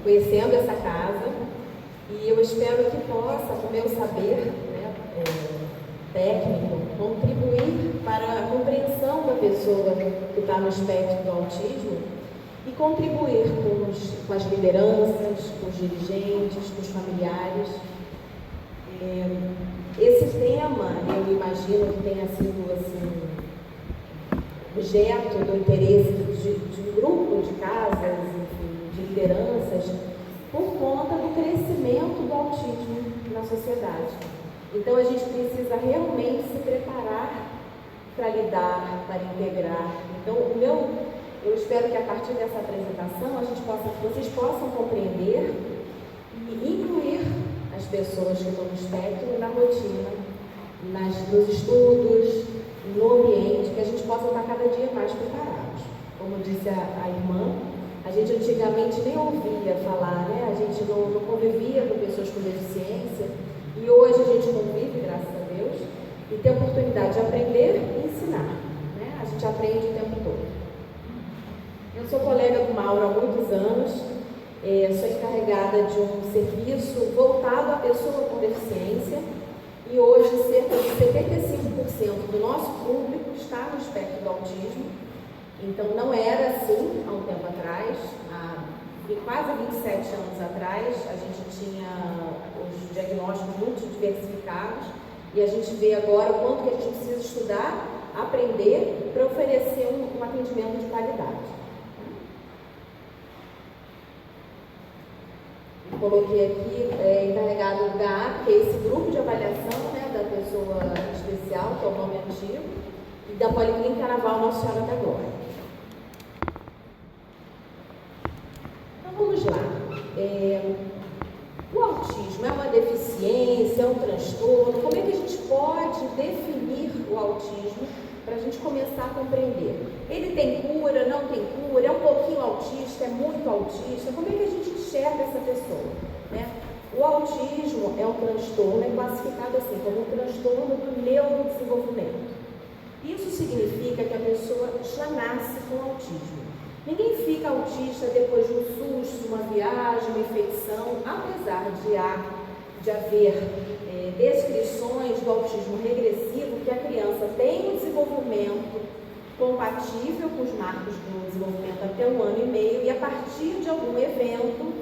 conhecendo essa casa, e eu espero que possa, com o meu saber, né, técnico, contribuir para a compreensão da pessoa que está no espectro do autismo e contribuir com as lideranças, com os dirigentes, com os familiares. Esse tema, eu imagino que tenha sido assim, objeto do interesse de um grupo de casas, enfim, de lideranças, por conta do crescimento do autismo na sociedade. Então a gente precisa realmente se preparar para lidar, para integrar. Então eu espero que a partir dessa apresentação vocês possam compreender e incluir as pessoas que estão no espectro na rotina, nos estudos, no ambiente, que a gente possa estar cada dia mais preparados. Como disse a irmã, a gente antigamente nem ouvia falar, né? A gente não convivia com pessoas com deficiência, e hoje a gente convive, graças a Deus, e tem a oportunidade de aprender e ensinar, né? A gente aprende o tempo todo. Eu sou colega do Mauro há muitos anos, sou encarregada de um serviço voltado à pessoa com deficiência, e hoje cerca de 75% do nosso público está no espectro do autismo. Então não era assim há um tempo atrás, há quase 27 anos atrás, a gente tinha os diagnósticos muito diversificados, e a gente vê agora o quanto que a gente precisa estudar, aprender, para oferecer um atendimento de qualidade. Coloquei aqui encarregado do GAP, que é esse grupo de avaliação, né, da pessoa especial, que é o nome antigo, e da Policlínica Naval Nossa Senhora da Glória. Então vamos lá. O autismo é uma deficiência, é um transtorno? Como é que a gente pode definir o autismo para a gente começar a compreender? Ele tem cura, não tem cura, é um pouquinho autista, é muito autista? Como é que a gente enxerga essa pessoa, né? O autismo é um transtorno, é classificado assim, como um transtorno do neurodesenvolvimento. Isso significa que a pessoa já nasce com autismo. Ninguém fica autista depois de um susto, uma viagem, uma infecção, apesar de haver descrições do autismo regressivo, que a criança tem um desenvolvimento compatível com os marcos do desenvolvimento até 1 ano e meio, e a partir de algum evento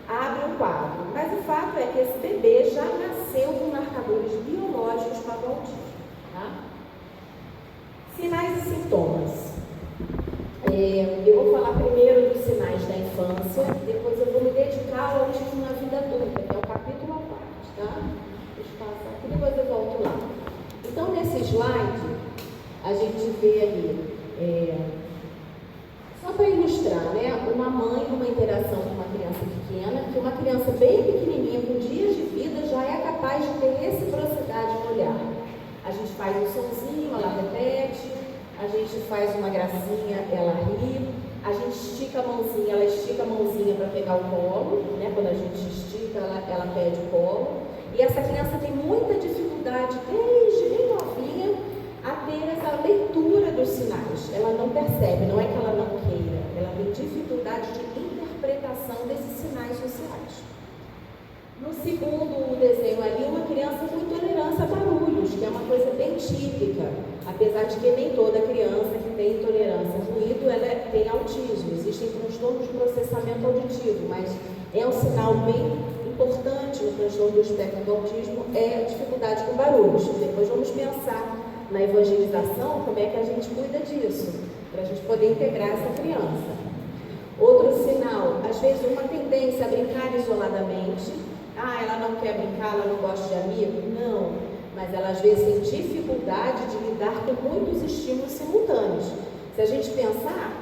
abre um quadro. Mas o fato é que esse bebê já nasceu com marcadores biológicos para o autismo. Tá? Sinais e sintomas. Eu vou falar primeiro dos sinais da infância, depois eu vou me dedicar ao autismo na vida adulta, que é o capítulo à parte, tá? Deixa eu passar aqui, depois eu volto lá. Então, nesse slide, a gente vê ali, só para ilustrar, né? Uma mãe numa interação com uma criança pequena, que uma criança bem pequenininha, com dias de vida, já é capaz de ter reciprocidade no olhar. A gente faz um sonzinho, ela repete. A gente faz uma gracinha, ela ri, a gente estica a mãozinha, ela estica a mãozinha para pegar o colo, né? Quando a gente estica, ela pede o colo. E essa criança tem muita dificuldade, desde bem novinha, a ter essa leitura dos sinais. Ela não percebe, não é que ela não queira, ela tem dificuldade de interpretação desses sinais sociais. No segundo desenho ali, uma criança com intolerância a barulhos, que é uma coisa bem típica, apesar de que nem toda criança que tem intolerância a ruído, ela tem autismo. Existem transtornos de processamento auditivo, mas é um sinal bem importante no transtorno do espectro do autismo, é a dificuldade com barulhos. Depois vamos pensar na evangelização, como é que a gente cuida disso, para a gente poder integrar essa criança. Outro sinal, às vezes uma tendência a brincar isoladamente. Ela não quer brincar, ela não gosta de amigo? Não, mas ela às vezes tem dificuldade de lidar com muitos estímulos simultâneos. Se a gente pensar,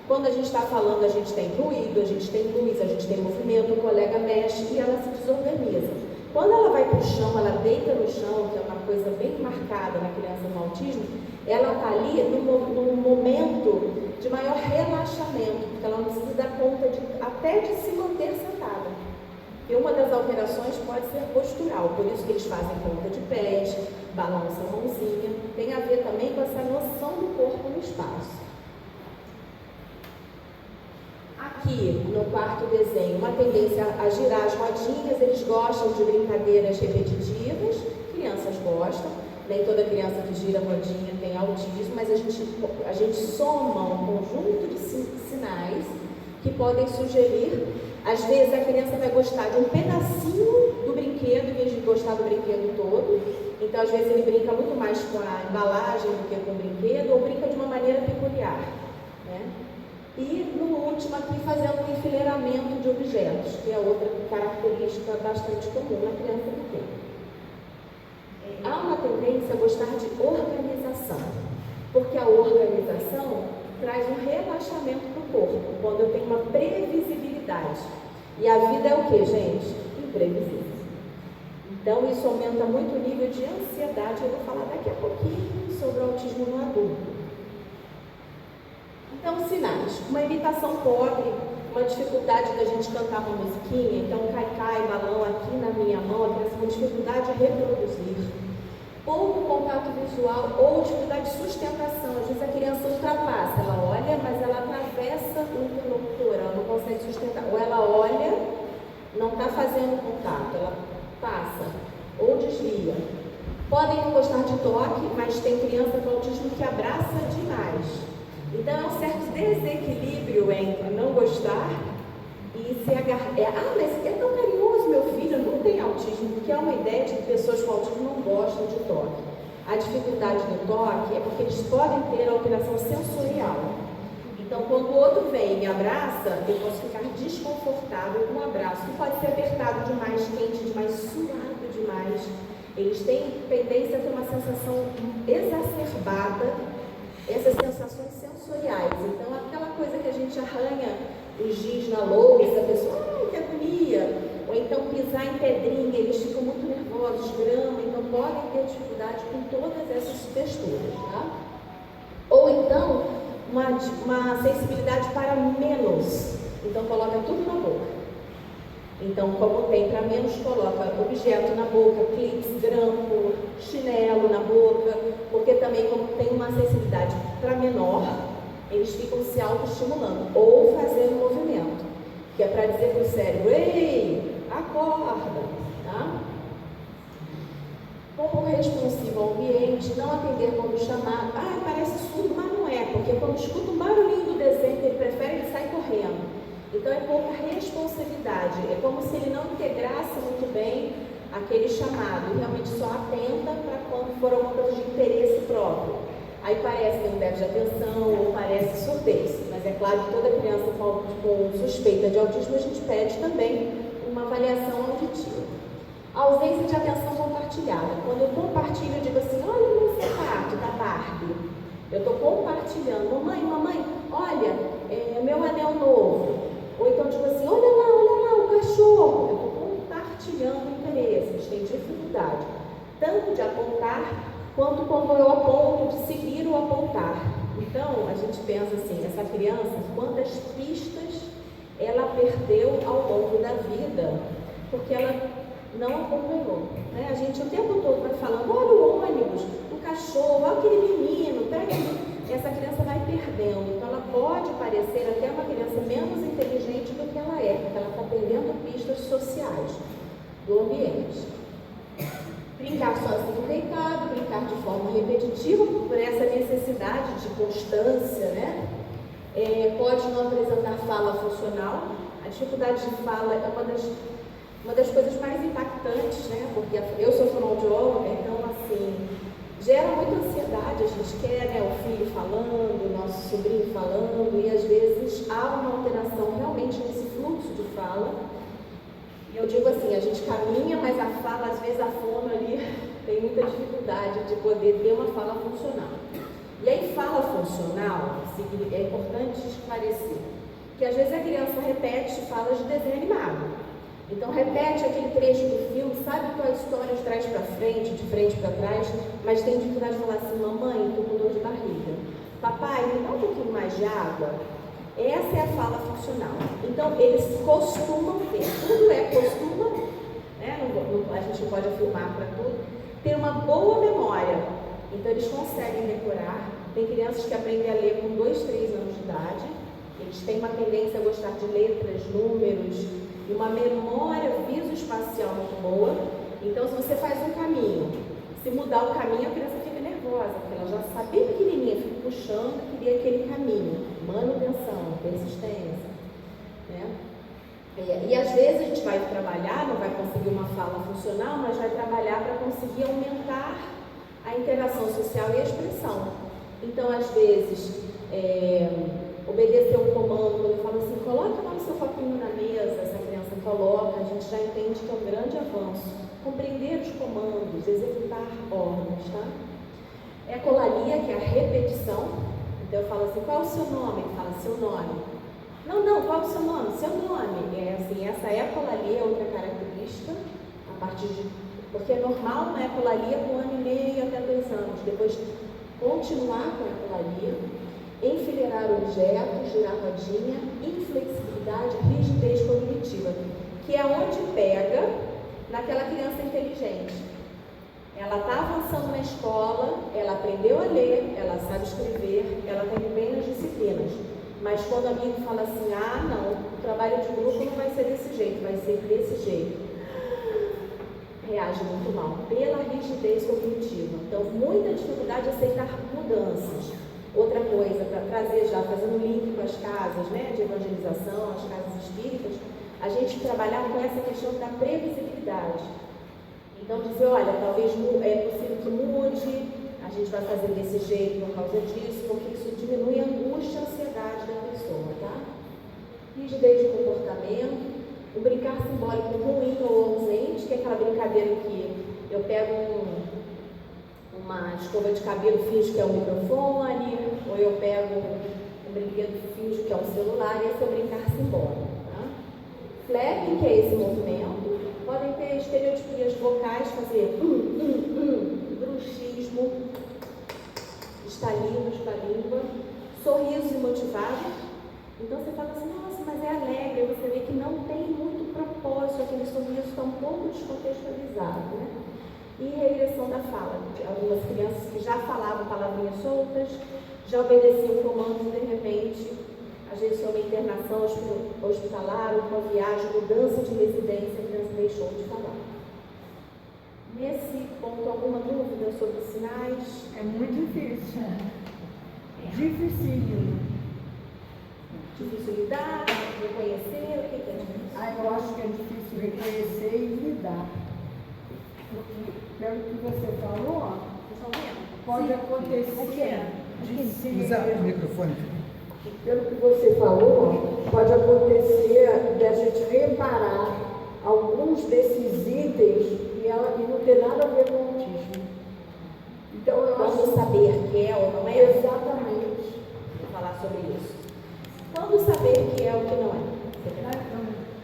quando a gente está falando, a gente tem ruído, a gente tem luz, a gente tem movimento, o colega mexe e ela se desorganiza. Quando ela vai para o chão, ela deita no chão, que é uma coisa bem marcada na criança com autismo, ela está ali num momento de maior relaxamento, porque ela não precisa dar conta até de se manter sentada. E uma das alterações pode ser postural, por isso que eles fazem ponta de pés, balançam a mãozinha, tem a ver também com essa noção do corpo no espaço. Aqui Aqui no quarto desenho, uma tendência a girar as rodinhas, eles gostam de brincadeiras repetitivas, crianças gostam, nem toda criança que gira rodinha tem autismo, mas a gente soma um conjunto de sinais que podem sugerir. Às vezes a criança vai gostar de um pedacinho do brinquedo em vez de gostar do brinquedo todo. Então, às vezes, ele brinca muito mais com a embalagem do que com o brinquedo, ou brinca de uma maneira peculiar, né? E, no último aqui, fazendo um enfileiramento de objetos, que é outra característica bastante comum na criança pequena. Há uma tendência a gostar de organização, porque a organização traz um relaxamento para o corpo, quando eu tenho uma previsibilidade. E a vida é o que, gente? Imprevisível. Então, isso aumenta muito o nível de ansiedade. Eu vou falar daqui a pouquinho sobre o autismo no adulto. Então, sinais. Uma imitação pobre, uma dificuldade da gente cantar uma musiquinha. Então, cai, balão aqui na minha mão, a criança com dificuldade de reproduzir. Pouco contato visual ou dificuldade de sustentação. Às vezes a criança ultrapassa, ela olha, mas ela atravessa o interlocutor, ela não consegue sustentar. Ou ela olha, não está fazendo contato, ela passa ou desvia. Podem não gostar de toque, mas tem criança com autismo que abraça demais. Então é um certo desequilíbrio entre não gostar e se agarrar. Mas é tão carinhoso, meu filho não tem autismo, porque há uma ideia de que pessoas com autismo não gostam de toque. A dificuldade do toque é porque eles podem ter alteração sensorial. Então, quando o outro vem e me abraça, eu posso ficar desconfortável com o abraço, que pode ser apertado demais, quente demais, suado demais. Eles têm tendência a ter uma sensação exacerbada, essas sensações sensoriais. Então, aquela coisa que a gente arranha os giz na louça, a pessoa, que agonia. Ou então pisar em pedrinha, eles ficam muito nervosos, grama, então podem ter dificuldade com todas essas texturas, tá? Ou então, uma sensibilidade para menos, então coloca tudo na boca. Então, como tem para menos, coloca objeto na boca, clips, grampo, chinelo na boca, porque também, como tem uma sensibilidade para menor, eles ficam se autoestimulando ou fazendo movimento, que é para dizer para o cérebro: ei, acorda, tá? Pouco responsivo ao ambiente, não atender quando chamado. Parece surdo, mas não é, porque quando escuta um barulhinho do desenho que ele prefere, ele sai correndo. Então é pouca responsabilidade, é como se ele não integrasse muito bem aquele chamado, e realmente só atenta para quando for alguma coisa de interesse próprio. Aí parece que não deve de atenção, ou parece surdez, mas é claro que toda criança com suspeita de autismo, a gente pede também uma avaliação auditiva. A ausência de atenção compartilhada. Quando eu compartilho, eu digo assim: olha o meu sapato da Barbie. Eu estou compartilhando. Mamãe, olha, meu anel novo. Ou então digo assim: olha lá, o cachorro. Eu estou compartilhando interesses. Tem dificuldade tanto de apontar, quanto quando eu aponto, de seguir o apontar. Então, a gente pensa assim: essa criança, quantas pistas ela perdeu ao longo da vida, porque ela não acompanhou, né? A gente o tempo todo vai falando: olha o ônibus, o cachorro, olha aquele menino, pega. Essa criança vai perdendo. Então ela pode parecer até uma criança menos inteligente do que ela é, porque ela está perdendo pistas sociais do ambiente. Brincar sozinho deitado, brincar de forma repetitiva, por essa necessidade de constância, né? Pode não apresentar fala funcional. A dificuldade de fala é uma das coisas mais impactantes, né? Porque eu sou fonoaudióloga, então, assim, gera muita ansiedade. A gente quer, né, o filho falando, o nosso sobrinho falando, e às vezes há uma alteração realmente nesse fluxo de fala. E eu digo assim: a gente caminha, mas a fala, às vezes a fono ali tem muita dificuldade de poder ter uma fala funcional. E aí, fala funcional, é importante esclarecer que às vezes a criança repete falas de desenho animado. Então repete aquele trecho do filme, sabe qual é a história de trás para frente, de frente para trás, mas tem dificuldade de falar assim: mamãe, estou com dor de barriga. Papai, me dá um pouquinho mais de água. Essa é a fala funcional. Então eles costumam ter, tudo é costuma, né? A gente não pode afirmar para tudo, ter uma boa memória. Então eles conseguem decorar. Tem crianças que aprendem a ler com 2, 3 anos de idade. Eles Eles têm uma tendência a gostar de letras, números e uma memória visoespacial muito boa. Então, se você faz um caminho, se mudar o caminho, a criança fica nervosa, porque ela já sabe bem pequenininha, fica puxando, queria aquele caminho. Manutenção, persistência, né? E às vezes a gente vai trabalhar, não vai conseguir uma fala funcional, mas vai trabalhar para conseguir aumentar a interação social e a expressão. Então, às vezes, obedecer um comando, quando eu falo assim, coloca lá o seu copinho na mesa, essa criança coloca, a gente já entende que é um grande avanço. Compreender os comandos, executar ordens, tá? Ecolalia, que é a repetição. Então eu falo assim, qual é o seu nome? Ele fala, seu nome. Não, qual é o seu nome? Seu nome. É assim, essa ecolalia é outra característica, a partir de... Porque é normal na ecolalia com 1 ano e meio até 2 anos. Depois continuar com a ecolalia, enfileirar objetos, girar rodinha, inflexibilidade, rigidez cognitiva, que é onde pega naquela criança inteligente. Ela está avançando na escola, ela aprendeu a ler, ela sabe escrever, ela está indo bem nas disciplinas. Mas quando o amigo fala assim, não, o trabalho de grupo não vai ser desse jeito, vai ser desse jeito, reage muito mal, pela rigidez cognitiva. Então, muita dificuldade de aceitar mudanças. Outra coisa, para trazer já, fazendo link com as casas, né, de evangelização, as casas espíritas, a gente trabalhar com essa questão da previsibilidade. Então, dizer, olha, talvez é possível que mude, a gente vai fazer desse jeito por causa disso, porque isso diminui a angústia e a ansiedade da pessoa, tá? Rigidez de comportamento, o brincar simbólico ruim ou ausente, que é aquela brincadeira que eu pego uma escova de cabelo, finjo que é um microfone, ou eu pego um brinquedo, finjo que é um celular, e esse é o brincar simbólico, tá? Flapping, que é esse movimento, podem ter estereotipias vocais, fazer bruxismo, estalidos com a língua, sorrisos imotivados. Então você fala assim, nossa, mas é alegre, você vê que não tem muito propósito, aquele sorriso está um pouco descontextualizado, né? E regressão da fala, algumas crianças que já falavam palavrinhas soltas, já obedeciam comandos e de repente, às vezes foi uma internação hospitalar, uma viagem, mudança de residência, a criança deixou de falar. Nesse ponto, alguma dúvida sobre os sinais? É muito difícil. Dificílimo. Difícil lidar, reconhecer, o que é difícil? Eu acho que é difícil reconhecer e lidar. Porque, pelo que você falou, pode acontecer de ser... Usa o microfone. Pelo que você falou, pode acontecer de a gente reparar alguns desses itens e não ter nada a ver com o autismo. Então, eu acho... Quando saber que é ou não é? Exatamente. Vou falar sobre isso. Quando saber que é ou que não é?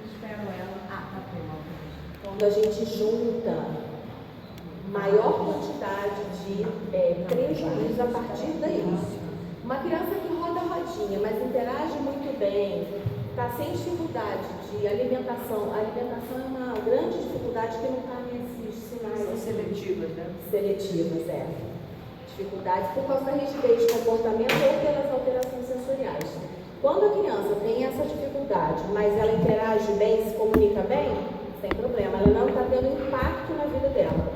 Espero ela. Quando a gente junta maior quantidade de prejuízos a partir daí. Uma criança que roda rodinha, mas interage muito bem, está sem dificuldade de alimentação. A alimentação é uma grande dificuldade que não está nesses sinais. São seletivas, né? Seletivas, dificuldades por causa da rigidez de comportamento ou pelas alterações sensoriais. Quando a criança tem essa dificuldade, mas ela interage bem, se comunica bem, sem problema, ela não está tendo impacto na vida dela.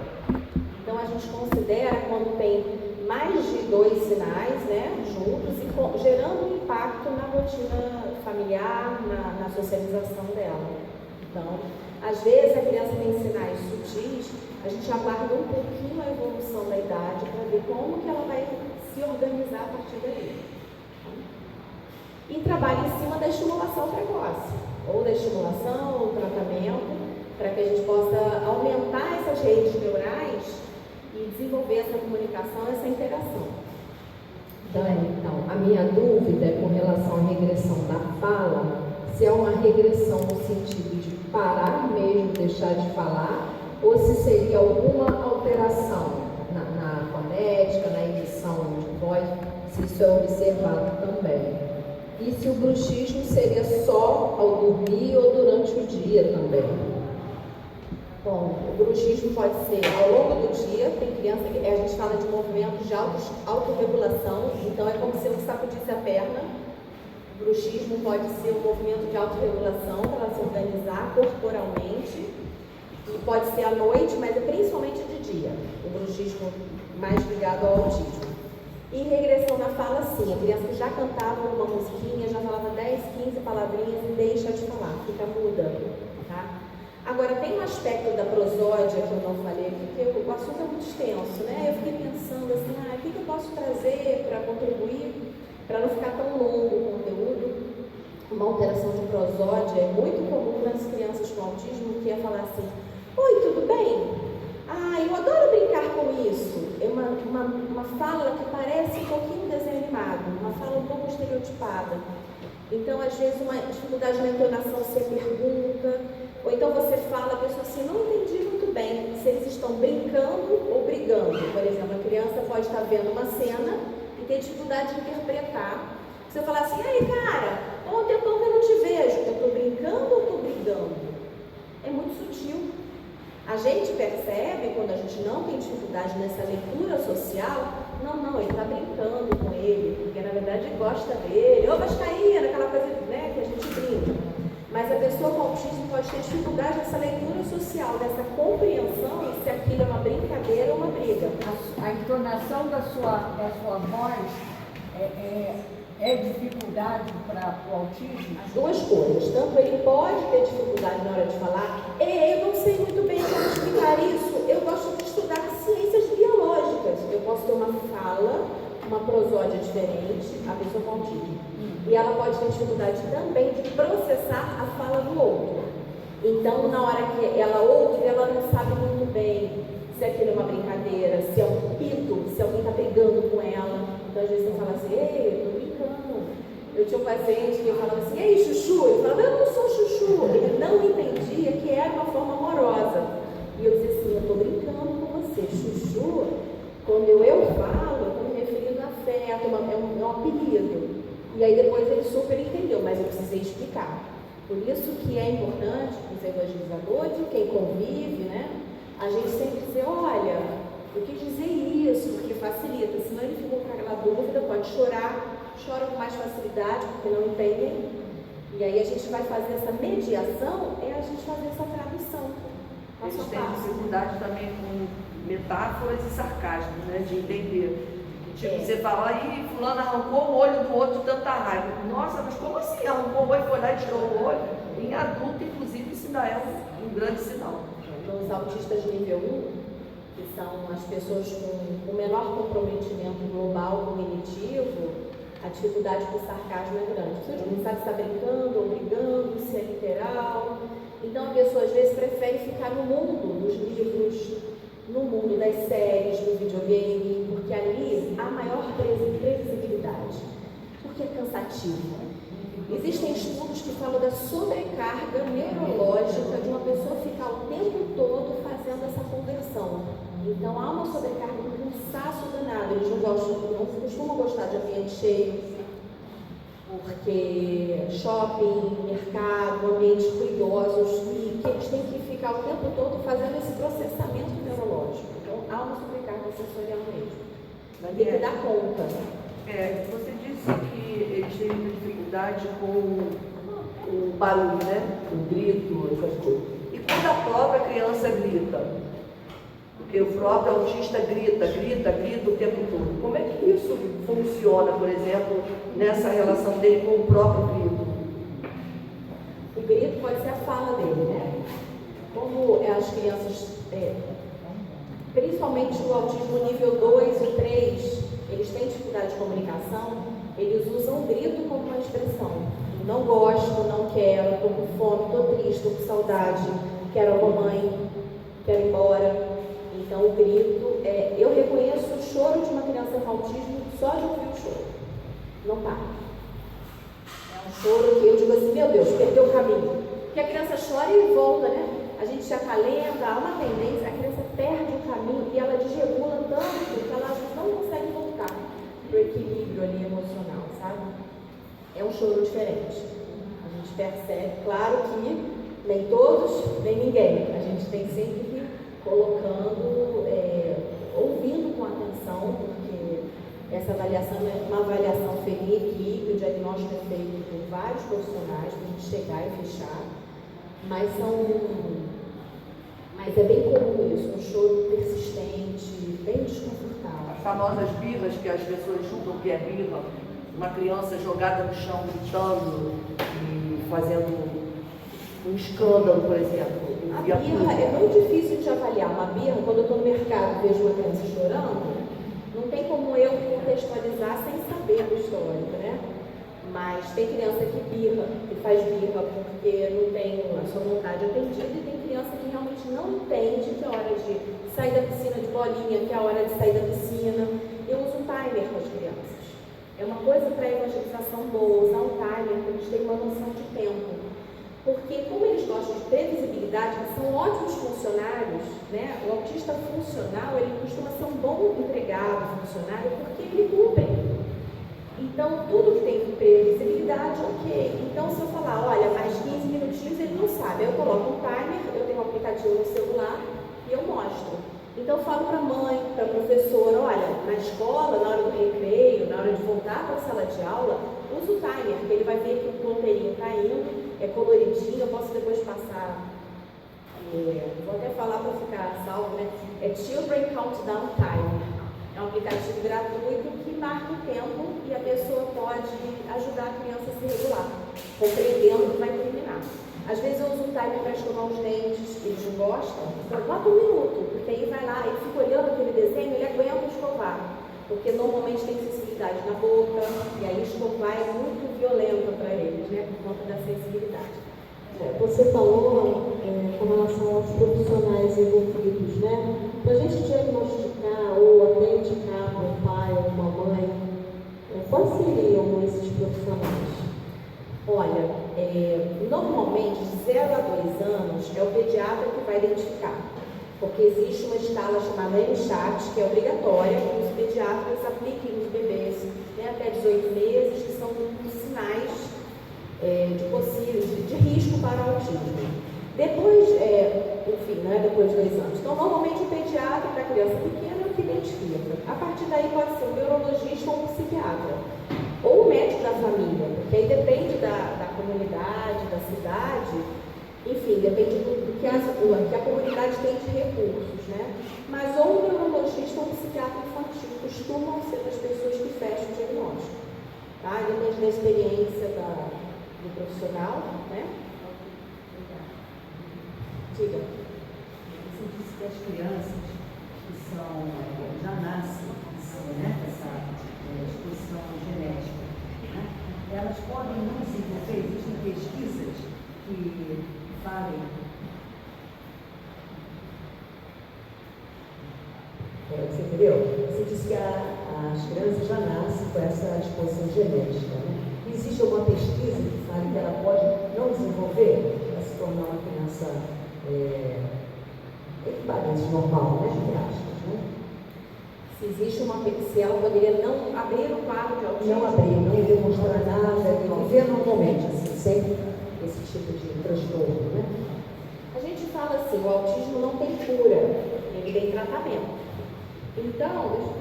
Então a gente considera quando tem mais de 2 sinais, né, juntos e gerando um impacto na rotina familiar, na socialização dela. Então, às vezes a criança tem sinais sutis, a gente aguarda um pouquinho a evolução da idade para ver como que ela vai se organizar a partir daí. E trabalha em cima da estimulação precoce, ou da estimulação, ou tratamento, para que a gente possa aumentar essas redes neurais e desenvolver essa comunicação, essa interação. Então, a minha dúvida é com relação à regressão da fala, se é uma regressão no sentido de parar mesmo, deixar de falar, ou se seria alguma alteração na fonética, na emissão de voz, se isso é observado também. E se o bruxismo seria só ao dormir ou durante o dia também? Bom, o bruxismo pode ser ao longo do dia, tem criança que a gente fala de movimentos de autorregulação, então é como se eu sacudisse a perna O bruxismo pode ser um movimento de autorregulação para ela se organizar corporalmente, e pode ser à noite, mas é principalmente de dia, o bruxismo mais ligado ao autismo. E regressão na fala, sim, a criança que já cantava uma musiquinha, já falava 10, 15 palavrinhas e deixa de falar, fica muda, tá? Agora, tem um aspecto da prosódia que eu não falei aqui, porque o assunto é muito extenso, né? Eu fiquei pensando assim, o que eu posso trazer para contribuir, para não ficar tão longo o conteúdo. Uma alteração de prosódia é muito comum nas crianças com autismo, que é falar assim, oi, tudo bem? Eu adoro brincar com isso. É uma fala que parece um pouquinho desenho animado, uma fala um pouco estereotipada. Então, às vezes, uma dificuldade na entonação se é pergunta, ou então você fala, a pessoa assim, não entendi muito bem se eles estão brincando ou brigando. Por exemplo, a criança pode estar vendo uma cena e ter dificuldade de interpretar. Se eu falar assim, cara, há um tempão que eu não te vejo, eu estou brincando ou estou brigando? É muito sutil. A gente percebe, quando a gente não tem dificuldade nessa leitura social, não, ele está brincando com ele, porque na verdade ele gosta dele, ô Vascaína, aquela coisa, né, que a gente brinca. Mas a pessoa com autismo pode ter dificuldade nessa leitura social, dessa compreensão se aquilo é uma brincadeira ou uma briga. A entonação da sua voz é dificuldade para o autismo? As duas coisas. Tanto ele pode ter dificuldade na hora de falar, eu não sei muito bem como explicar isso, eu gosto de estudar ciências biológicas. Eu posso ter uma fala, uma prosódia diferente, a pessoa com autismo. E ela pode ter dificuldade também de processar a fala do outro. Então, na hora que ela ouve, ela não sabe muito bem se aquilo é uma brincadeira, se é um pito, se alguém está brigando com ela. Então, às vezes você fala assim, eu estou brincando. Eu tinha um paciente que eu falava assim, ei, chuchu. Ele falava, eu não sou chuchu. Ele não entendia que era uma forma amorosa. E eu dizia assim, eu estou brincando com você. Chuchu, quando eu falo, eu estou me referindo a afeto, é um apelido. E aí depois ele super entendeu, mas eu precisei explicar. Por isso que é importante os evangelizadores, quem convive, né? A gente sempre dizer, olha, eu quis dizer isso, porque facilita. Senão ele ficou com aquela dúvida, pode chorar, chora com mais facilidade, porque não entendem. E aí a gente vai fazer essa mediação, a gente fazer essa tradução. Eles têm dificuldade também com metáforas e sarcasmo, né? De entender. Tipo, você fala, aí fulano arrancou o olho do outro de tanta raiva. Nossa, mas como assim? Arrancou o olho, foi lá e tirou o olho? Em adulto, inclusive, isso ainda é um grande sinal. Nos autistas nível 1, que são as pessoas com o menor comprometimento global cognitivo, a dificuldade com o sarcasmo é grande. Você não sabe se está brincando ou brigando, se é literal. Então a pessoa às vezes prefere ficar no mundo dos livros, no mundo das séries, do videogame, porque ali há maior previsibilidade, porque é cansativo. Existem estudos que falam da sobrecarga neurológica de uma pessoa ficar o tempo todo fazendo essa conversão. Então há uma sobrecarga, um cansaço danado. Eles não costumam gostar de ambiente cheio, porque shopping, mercado, ambientes ruidosos, e que eles têm que ficar o tempo todo fazendo esse processamento neurológico. Então há uma sobrecarga sensorial mesmo. Vai ter que dar conta. Você disse que eles têm muita dificuldade com o barulho, né? O grito, essas coisas. E quando a própria criança grita? Porque o próprio autista grita o tempo todo. Como é que isso funciona, por exemplo, nessa relação dele com o próprio grito? O grito pode ser a fala dele, né? Como as crianças, principalmente o autismo nível 2 e 3, eles têm dificuldade de comunicação, eles usam o grito como uma expressão. Não gosto, não quero, estou com fome, estou triste, estou com saudade, quero a mamãe, quero ir embora. Então o grito, eu reconheço o choro de uma criança com autismo só de ouvir o choro. Não para. É um choro que eu digo assim, meu Deus, perdeu o caminho. Porque a criança chora e volta, né? A gente se acalenta, há uma tendência, a criança perde o caminho e ela desregula tanto que ela às vezes não consegue voltar para o equilíbrio ali emocional, sabe? É um choro diferente. A gente percebe, claro que nem todos, nem ninguém. A gente tem sempre que ir colocando, ouvindo com atenção, porque essa avaliação é uma avaliação feita em equipe, o diagnóstico diagnóstico é feito por vários profissionais para a gente chegar e fechar, mas é bem comum isso, um choro persistente, bem desconfortável. As famosas birras que as pessoas julgam que é birra, uma criança jogada no chão gritando e fazendo um escândalo, por exemplo. A birra é muito difícil de avaliar. Uma birra, quando eu estou no mercado e vejo uma criança chorando, não tem como eu contextualizar sem saber do histórico, né? Mas tem criança que faz birra porque não tem a sua vontade atendida, e tem criança que realmente não entende que é hora de sair da piscina de bolinha, que é a hora de sair da piscina. Eu uso um timer com as crianças. É uma coisa para evangelização boa, usar um timer para eles terem uma noção de tempo. Porque como eles gostam de previsibilidade, eles são ótimos funcionários, né? O autista funcional, ele costuma ser um bom empregado funcionário porque ele cumpre. Então, tudo que tem previsibilidade, ok. Então, se eu falar, olha, mais 15 minutinhos, ele não sabe. Aí eu coloco um timer, eu tenho um aplicativo no celular e eu mostro. Então, eu falo para a mãe, para a professora, olha, na escola, na hora do recreio, na hora de voltar para a sala de aula, usa o timer, que ele vai ver que o ponteirinho está indo, é coloridinho, eu posso depois passar, vou até falar para ficar salvo, né? É Children Countdown Timer. É um aplicativo gratuito que marca o tempo e a pessoa pode ajudar a criança a se regular, compreendendo que vai terminar. Às vezes eu uso um timer para escovar os dentes, eles não gostam, então bota 1 minuto, porque aí vai lá, ele fica olhando aquele desenho, ele aguenta escovar, porque normalmente tem sensibilidade na boca, e aí escovar é muito violento para eles, né, por conta da sensibilidade. Você falou com relação aos profissionais envolvidos, né? Para a gente diagnosticar ou até indicar para um pai ou uma mãe, quais seriam esses profissionais? Olha, normalmente de 0 a 2 anos é o pediatra que vai identificar, porque existe uma escala chamada MCHAT, que é obrigatória que os pediatras apliquem nos bebês, né, até 18 meses, que são sinais de possível, de risco para o autismo. Depois, enfim, não é depois de 2 anos. Então, normalmente o pediatra para a criança pequena é o que identifica. A partir daí pode ser um neurologista ou um psiquiatra, ou o médico da família, porque aí depende da comunidade, da cidade, enfim, depende do que a comunidade tem de recursos, né? Mas ou um neurologista ou um psiquiatra infantil costumam ser as pessoas que fecham o diagnóstico, tá? Depende da experiência do profissional, né? Diga. Você disse que as crianças que já nascem né, essa exposição genética, né, elas podem não desenvolver, existem pesquisas que falem. Você entendeu? Você disse que as crianças já nascem com essa exposição genética, né? Existe alguma pesquisa que fale que ela pode não desenvolver para se tornar uma criança equivalente normal, né? Entre aspas, né? Se ela poderia não abrir o quadro de autismo. Não abrir, não demonstrar nada, viver normalmente, assim, sem esse tipo de transtorno, né? A gente fala assim, o autismo não tem cura, ele tem tratamento. Então,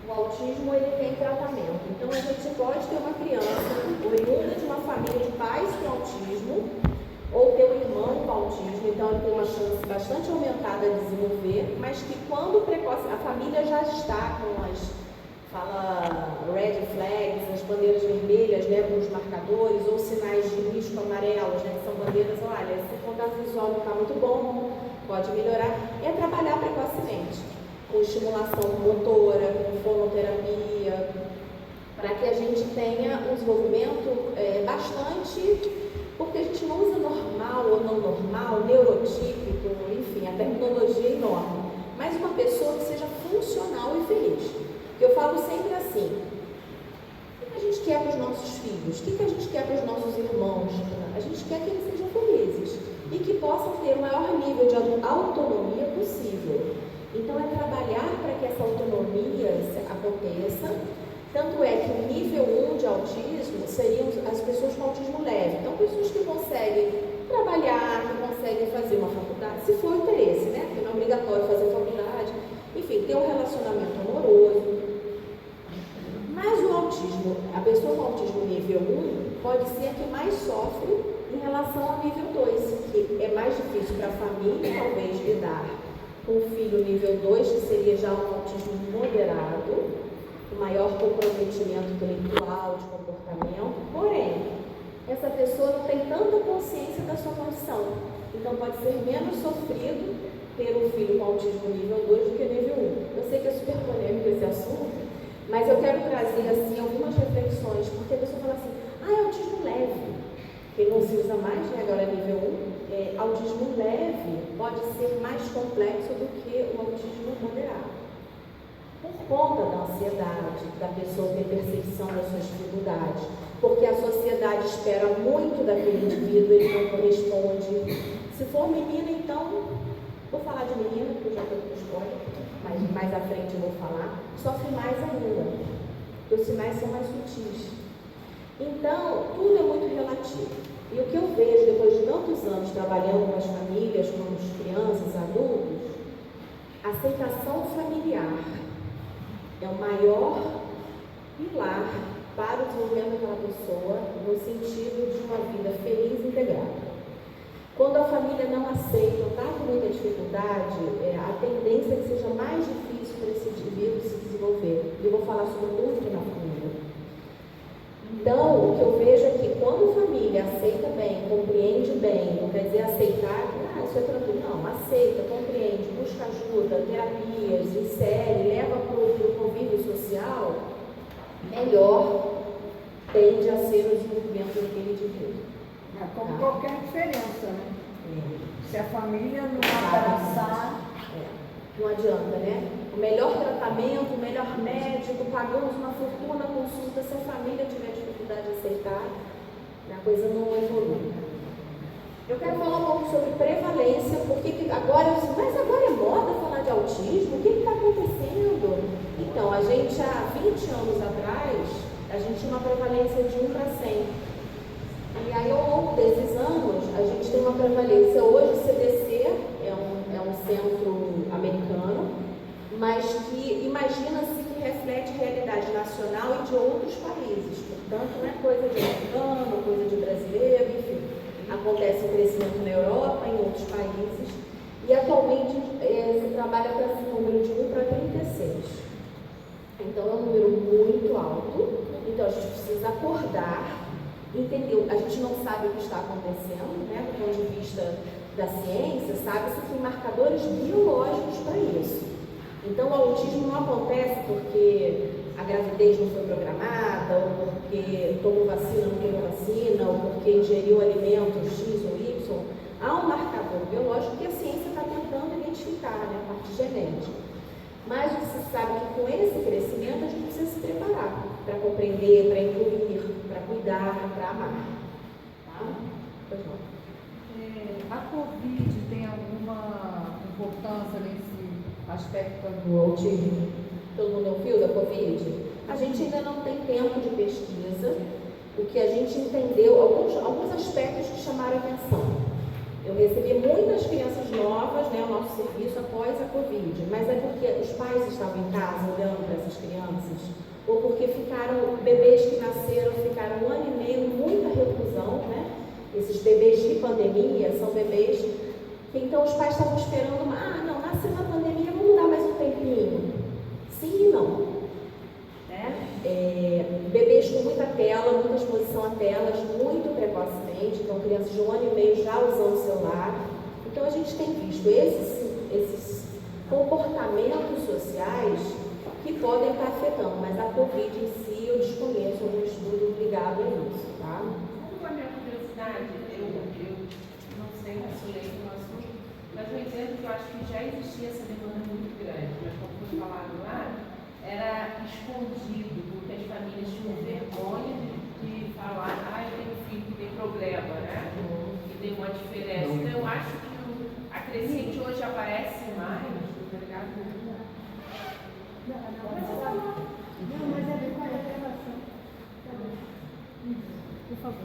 o autismo ele tem tratamento. Então a gente pode ter uma criança oriunda de uma família de pais com autismo, ou ter um irmão com autismo, então ele tem uma chance bastante aumentada de desenvolver, mas que quando precoce, a família já está com red flags, as bandeiras vermelhas, né, com os marcadores, ou sinais de risco amarelos, né, que são bandeiras, olha, esse contato visual não está muito bom, pode melhorar, é trabalhar precocemente, com estimulação motora, com fonoterapia, para que a gente tenha um desenvolvimento bastante, porque a gente não usa normal ou não normal, neurotípico, enfim, a terminologia é enorme, mas uma pessoa que seja funcional e feliz. Eu falo sempre assim, o que a gente quer para os nossos filhos? O que a gente quer para os nossos irmãos? A gente quer que eles sejam felizes e que possam ter o maior nível de autonomia possível. Então, é trabalhar para que essa autonomia aconteça. Tanto é que o nível 1 de autismo seriam as pessoas com autismo leve. Então, pessoas que conseguem trabalhar, que conseguem fazer uma faculdade, se for interesse, né? Porque não é obrigatório fazer faculdade. Enfim, ter um relacionamento amoroso, pode ser a que mais sofre em relação ao nível 2, que é mais difícil para a família, talvez, lidar com o filho nível 2, que seria já um autismo moderado, com maior comprometimento intelectual, de comportamento, porém, essa pessoa não tem tanta consciência da sua condição. Então, pode ser menos sofrido ter um filho com autismo nível 2 do que nível 1. Eu sei que é super polêmico esse assunto, mas eu quero trazer, assim, algumas reflexões, porque a pessoa fala assim, é autismo leve, que não se usa mais, né, agora é nível 1, autismo leve pode ser mais complexo do que o autismo moderado. Por conta da ansiedade, da pessoa ter percepção das suas dificuldades, porque a sociedade espera muito daquele indivíduo, ele não corresponde. Se for menina, então, vou falar de menina, porque eu já estou com spoiler, mas mais à frente eu vou falar, sofre mais ainda, porque os sinais são mais sutis. Então, tudo é muito relativo. E o que eu vejo depois de tantos anos trabalhando com as famílias, com as crianças, adultos, a aceitação familiar é o maior pilar para o desenvolvimento daquela pessoa no sentido de uma vida feliz e integrada. Quando a família não aceita, está com muita dificuldade, a tendência é que seja mais difícil para esse indivíduo se desenvolver. E eu vou falar sobre tudo na família. Então, o que eu vejo é que quando a família aceita bem, compreende bem, não quer dizer aceitar, isso é tranquilo, não, aceita, compreende, busca ajuda, terapias, insere, leva para o convívio social, melhor tende a ser o desenvolvimento daquele indivíduo. Como qualquer diferença, né? Se a família não abraçar... Não adianta, né? O melhor tratamento, o melhor médico, pagamos uma fortuna na consulta, se a família tiver dificuldade de aceitar, a coisa não evolui. Eu quero falar um pouco sobre prevalência, porque agora, mas agora é moda falar de autismo, o que está acontecendo? Então, a gente há 20 anos atrás, a gente tinha uma prevalência de 1 para 100. E aí, ao longo desses anos, a gente tem uma prevalência. Hoje, o CDC é um centro americano, mas que imagina-se que reflete a realidade nacional e de outros países. Portanto, não é coisa de americano, coisa de brasileiro, enfim. Acontece um crescimento na Europa, em outros países. E atualmente se trabalha para esse número de 1 para 36. Então, é um número muito alto. Então, a gente precisa acordar, entender. A gente não sabe o que está acontecendo, né, do ponto de vista da ciência, sabe-se que tem marcadores biológicos para isso. Então, o autismo não acontece porque a gravidez não foi programada, ou porque tomou vacina, não tomou vacina, ou porque ingeriu alimentos X ou Y. Há um marcador biológico que a ciência está tentando identificar, né, a parte genética. Mas você sabe que com esse crescimento a gente precisa se preparar para compreender, para incluir, para cuidar, para amar. Tá? Pois não. A Covid tem alguma importância nesse aspecto do autismo? Todo mundo ouviu da Covid? A gente ainda não tem tempo de pesquisa. O que a gente entendeu, alguns aspectos que chamaram a atenção. Eu recebi muitas crianças novas, né, o nosso serviço após a Covid, mas é porque os pais estavam em casa olhando para essas crianças, ou porque ficaram, bebês que nasceram, ficaram 1 ano e meio, muita reclusão, né? Esses bebês de pandemia são bebês que então os pais estavam esperando, não, nasceu na pandemia, vamos dar mais um tempinho. Sim e não. Bebês com muita tela, muita exposição a telas, muito precocemente, então crianças de 1 ano e meio já usando celular. Então a gente tem visto esses comportamentos sociais que podem estar afetando, mas a Covid em si eu desconheço algum estudo ligado a isso, tá? Com a minha curiosidade, eu não sei se eu leio no assunto, mas eu entendo que eu acho que já existia essa demanda muito grande, mas como foi falado lá, era escondido, porque as famílias tinham vergonha de falar, eu tenho um filho que tem problema, né? Que tem uma diferença. Então eu acho que a crescente hoje aparece mais, tá ligado?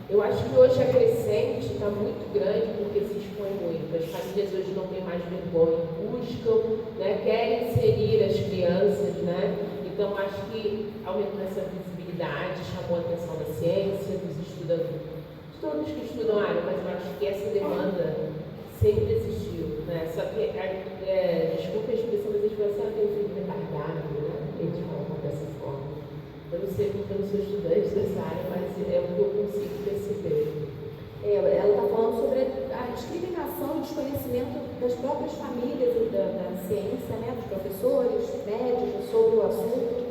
Eu acho que hoje a crescente está muito grande porque se expõe muito. As famílias hoje não têm mais vergonha, buscam, né, querem inserir as crianças, né, e Então, acho que aumentou essa visibilidade, chamou a atenção da ciência, dos estudadores, de todos que estudam a área, mas eu acho que essa demanda sempre existiu, né? Só que, desculpa a expressão, mas eles falam assim, tem um filho retardável, né? Eles falam dessa forma. Eu não sei porque eu não sou estudante dessa área, mas é o que eu consigo perceber. Ela está falando sobre a discriminação e desconhecimento das próprias famílias e da ciência, né, dos professores, médicos, sobre o assunto.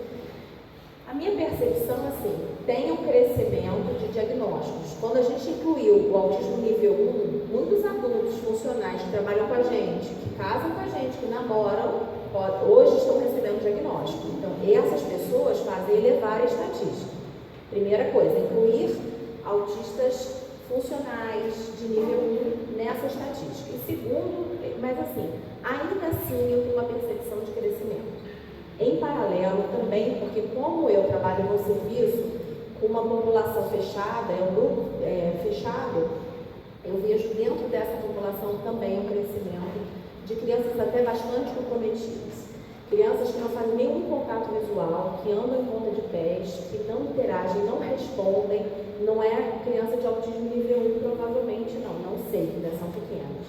A minha percepção, assim, tem um crescimento de diagnósticos. Quando a gente incluiu o autismo nível 1, muitos adultos funcionais que trabalham com a gente, que casam com a gente, que namoram, hoje estão recebendo diagnóstico. Então, essas pessoas fazem elevar a estatística. Primeira coisa, incluir autistas funcionais de nível 1 nessa estatística. E segundo, mas assim, ainda assim eu tenho uma percepção de crescimento. Em paralelo também, porque como eu trabalho no serviço com uma população fechada, é um grupo fechado, eu vejo dentro dessa população também um crescimento de crianças até bastante comprometidas. Crianças que não fazem nenhum contato visual, que andam em ponta de pés, que não interagem, não respondem. Não é criança de autismo nível 1, provavelmente não sei, ainda são pequenas.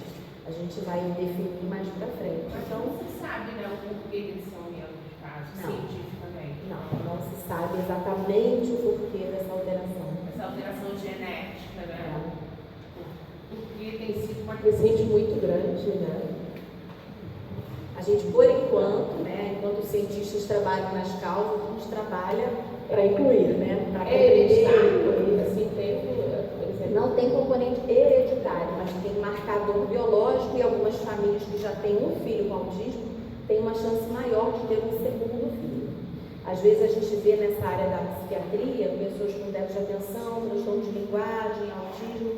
A gente vai definir mais pra frente. Mas então, não se sabe, né, o porquê eles são menos casos, cientificamente. Não se sabe exatamente o porquê dessa alteração. Essa alteração genética, né? Porque tem sido uma crescente muito grande, né? A gente, por enquanto, né, enquanto os cientistas trabalham nas causas, a gente trabalha para incluir, né? Para compreender, assim, não tem componente hereditário, mas tem marcador biológico e algumas famílias que já têm um filho com autismo têm uma chance maior de ter um segundo filho. Às vezes a gente vê nessa área da psiquiatria pessoas com déficit de atenção, transtorno de linguagem, autismo,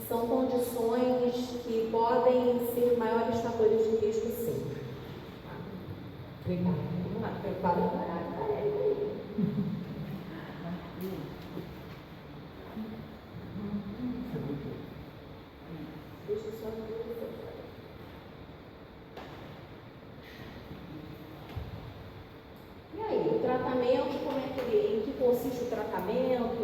são condições que podem ser maiores fatores de risco, sim. Obrigada. Vamos lá, prepara a Érica aí. Deixa eu só ver. E aí, o tratamento, como é que em que consiste o tratamento?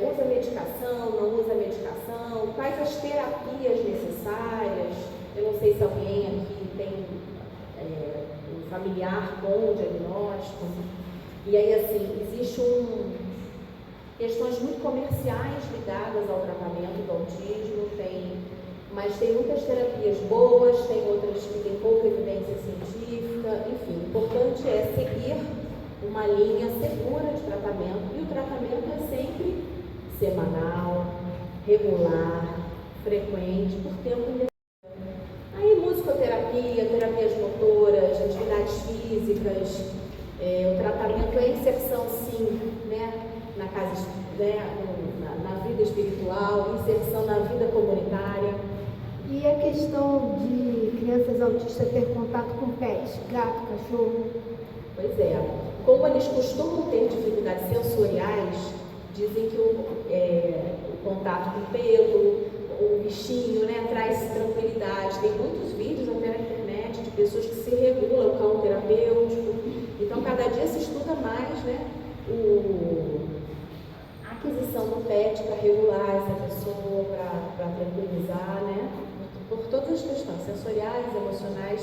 Usa medicação, não usa medicação? Quais as terapias necessárias? Eu não sei se alguém aqui tem um familiar com o diagnóstico. E aí, assim, existe questões muito comerciais ligadas ao tratamento do autismo, mas tem muitas terapias boas, tem outras que têm pouca evidência científica, enfim, o importante é seguir uma linha segura de tratamento, e o tratamento é sempre semanal, regular, frequente, por tempo indeterminado. Aí, musicoterapia, terapias motoras, atividades físicas, o tratamento é inserção, sim, né? Na casa, né, na vida espiritual, inserção na vida comunitária. E a questão de crianças autistas ter contato com pets, gato, cachorro? Pois é. Como eles costumam ter dificuldades sensoriais, dizem que o contato com o pelo, o bichinho, né, traz tranquilidade. Tem muitos vídeos até na internet de pessoas que se regulam com o terapêutico. Então, cada dia se estuda mais, né, a aquisição do pet para regular essa pessoa, para tranquilizar, né, por todas as questões sensoriais, emocionais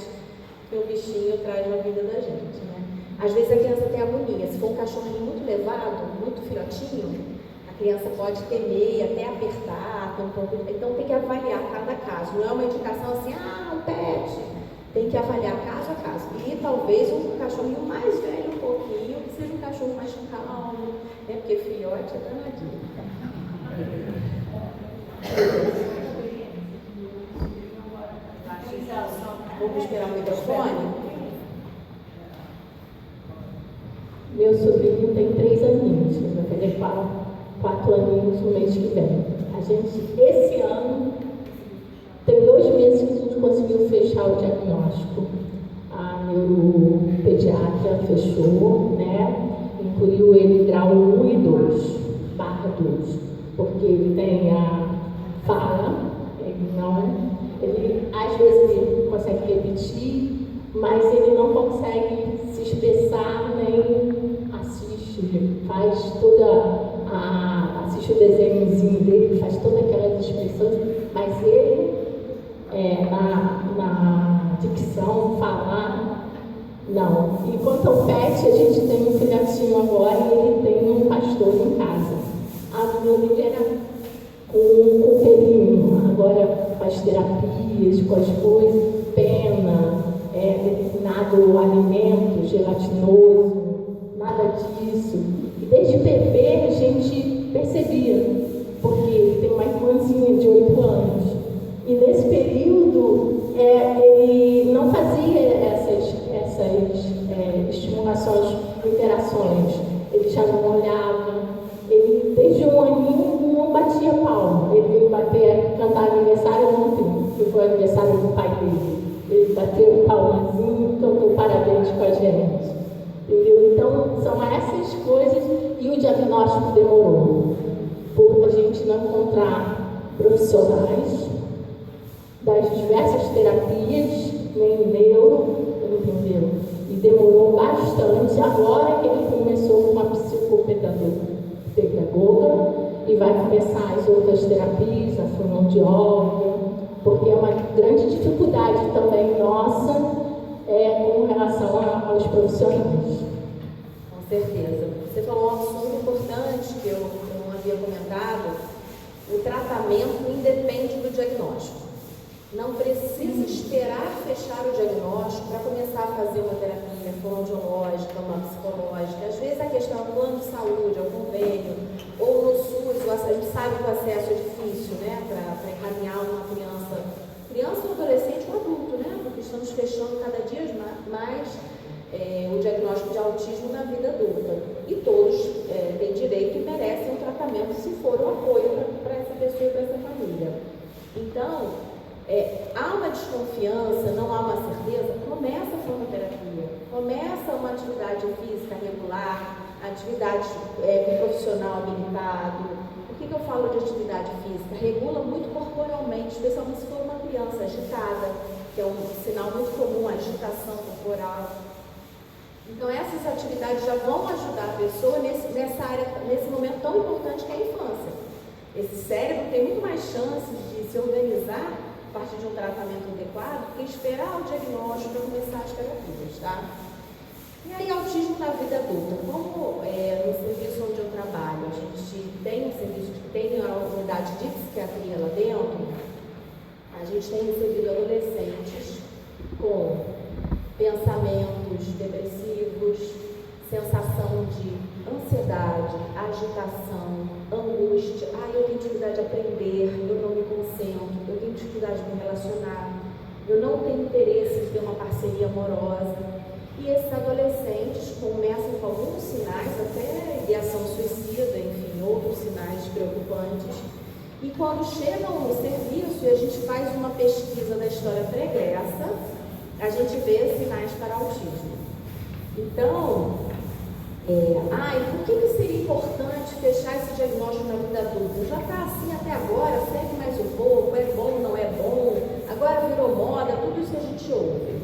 que o bichinho traz na vida da gente, né. Às vezes a criança tem agonia. Se for um cachorrinho muito levado, muito filhotinho, a criança pode temer, até apertar, ter um pouco de... Então tem que avaliar cada caso. Não é uma indicação assim, um pet. Tem que avaliar caso a caso. E talvez um cachorrinho mais velho um pouquinho, que seja um cachorro mais calmo, né? Porque filhote é danadinho. Vamos esperar o microfone? Meu sobrinho tem 3 aninhos, vai fazer 4 aninhos no mês que vem. A gente, esse ano, tem 2 meses que a gente conseguiu fechar o diagnóstico. A neuropediatra fechou, né? Incluiu ele grau 1 e 2, /2, porque ele tem a fala, ele às vezes ele consegue repetir, mas ele não consegue se expressar nem assiste, faz assiste o desenhozinho dele, faz todas aquelas expressões, mas ele, na dicção, falar, não. E quanto ao pet, a gente tem um filhotinho agora e ele tem um pastor em casa. A Lili era com pelinho, agora faz terapias, com as coisas, pena, determinado alimento gelatinoso, nada disso. E desde bebê a gente percebia, porque ele tem uma irmãzinha de 8 anos. E nesse período ele não fazia essas estimulações, interações. Ele já não olhava, ele desde um aninho não batia palma. Ele veio cantar aniversário ontem, que foi o aniversário do pai dele. Ele bateu o palmazinho e cantou parabéns com a gente. Entendeu? Então, são essas coisas. E o diagnóstico demorou, por a gente não encontrar profissionais das diversas terapias, nem neuro, entendeu? E demorou bastante. Agora que ele começou com uma psicopedagoga e vai começar as outras terapias, a fonoaudióloga, porque é uma grande dificuldade também nossa com relação aos profissionais. Com certeza. Você falou um assunto importante que eu não havia comentado. O tratamento independe do diagnóstico. Não precisa esperar fechar o diagnóstico para começar a fazer uma terapia fonoaudiológica, uma psicológica. Às vezes a questão é o plano de saúde, é o convênio, ou no SUS, a gente sabe que o acesso é difícil, né, para encaminhar uma criança, um adolescente ou adulto, né, porque estamos fechando cada dia mais o diagnóstico de autismo na vida adulta. E todos têm direito e merecem um tratamento se for o apoio para essa pessoa e para essa família. Então, há uma desconfiança, não há uma certeza, começa a fonoterapia, começa uma atividade física regular, atividade com profissional habilitado. Por que eu falo de atividade física? Regula muito corporalmente, especialmente se for uma criança agitada, que é um sinal muito comum, a agitação corporal. Então essas atividades já vão ajudar a pessoa nessa área, nesse momento tão importante que é a infância. Esse cérebro tem muito mais chances de se organizar a partir de um tratamento adequado que esperar o diagnóstico para começar as terapias, tá? E aí, autismo na vida adulta. Como no serviço onde eu trabalho, a gente tem um serviço que tem a unidade de psiquiatria lá dentro, a gente tem recebido adolescentes com pensamentos depressivos, sensação de ansiedade, agitação, angústia. Eu tenho dificuldade de aprender, eu não me concentro, eu tenho dificuldade de me relacionar, eu não tenho interesse de ter uma parceria amorosa. E esses adolescentes começam com alguns sinais, até ideação suicida, enfim, outros sinais preocupantes. E quando chegam no serviço e a gente faz uma pesquisa da história pregressa, a gente vê sinais para autismo. Então, por que seria importante fechar esse diagnóstico na vida adulta? Já está assim até agora, segue mais um pouco, é bom, não é bom, agora virou moda, tudo isso que a gente ouve.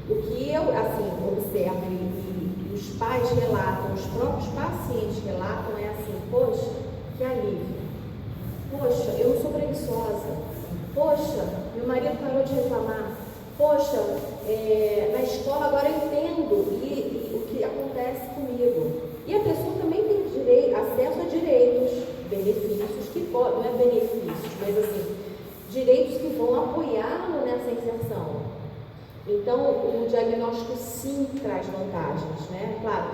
O que eu, observo e os pais relatam, os próprios pacientes relatam é assim, poxa, que alívio. Poxa, eu não sou preguiçosa. Poxa, meu marido parou de reclamar. Poxa, na escola agora eu entendo o que acontece comigo. E a pessoa também tem acesso a direitos, benefícios, que podem, não é benefícios, mas assim, direitos que vão apoiá-lo nessa inserção. Então, o diagnóstico sim traz vantagens, né? Claro,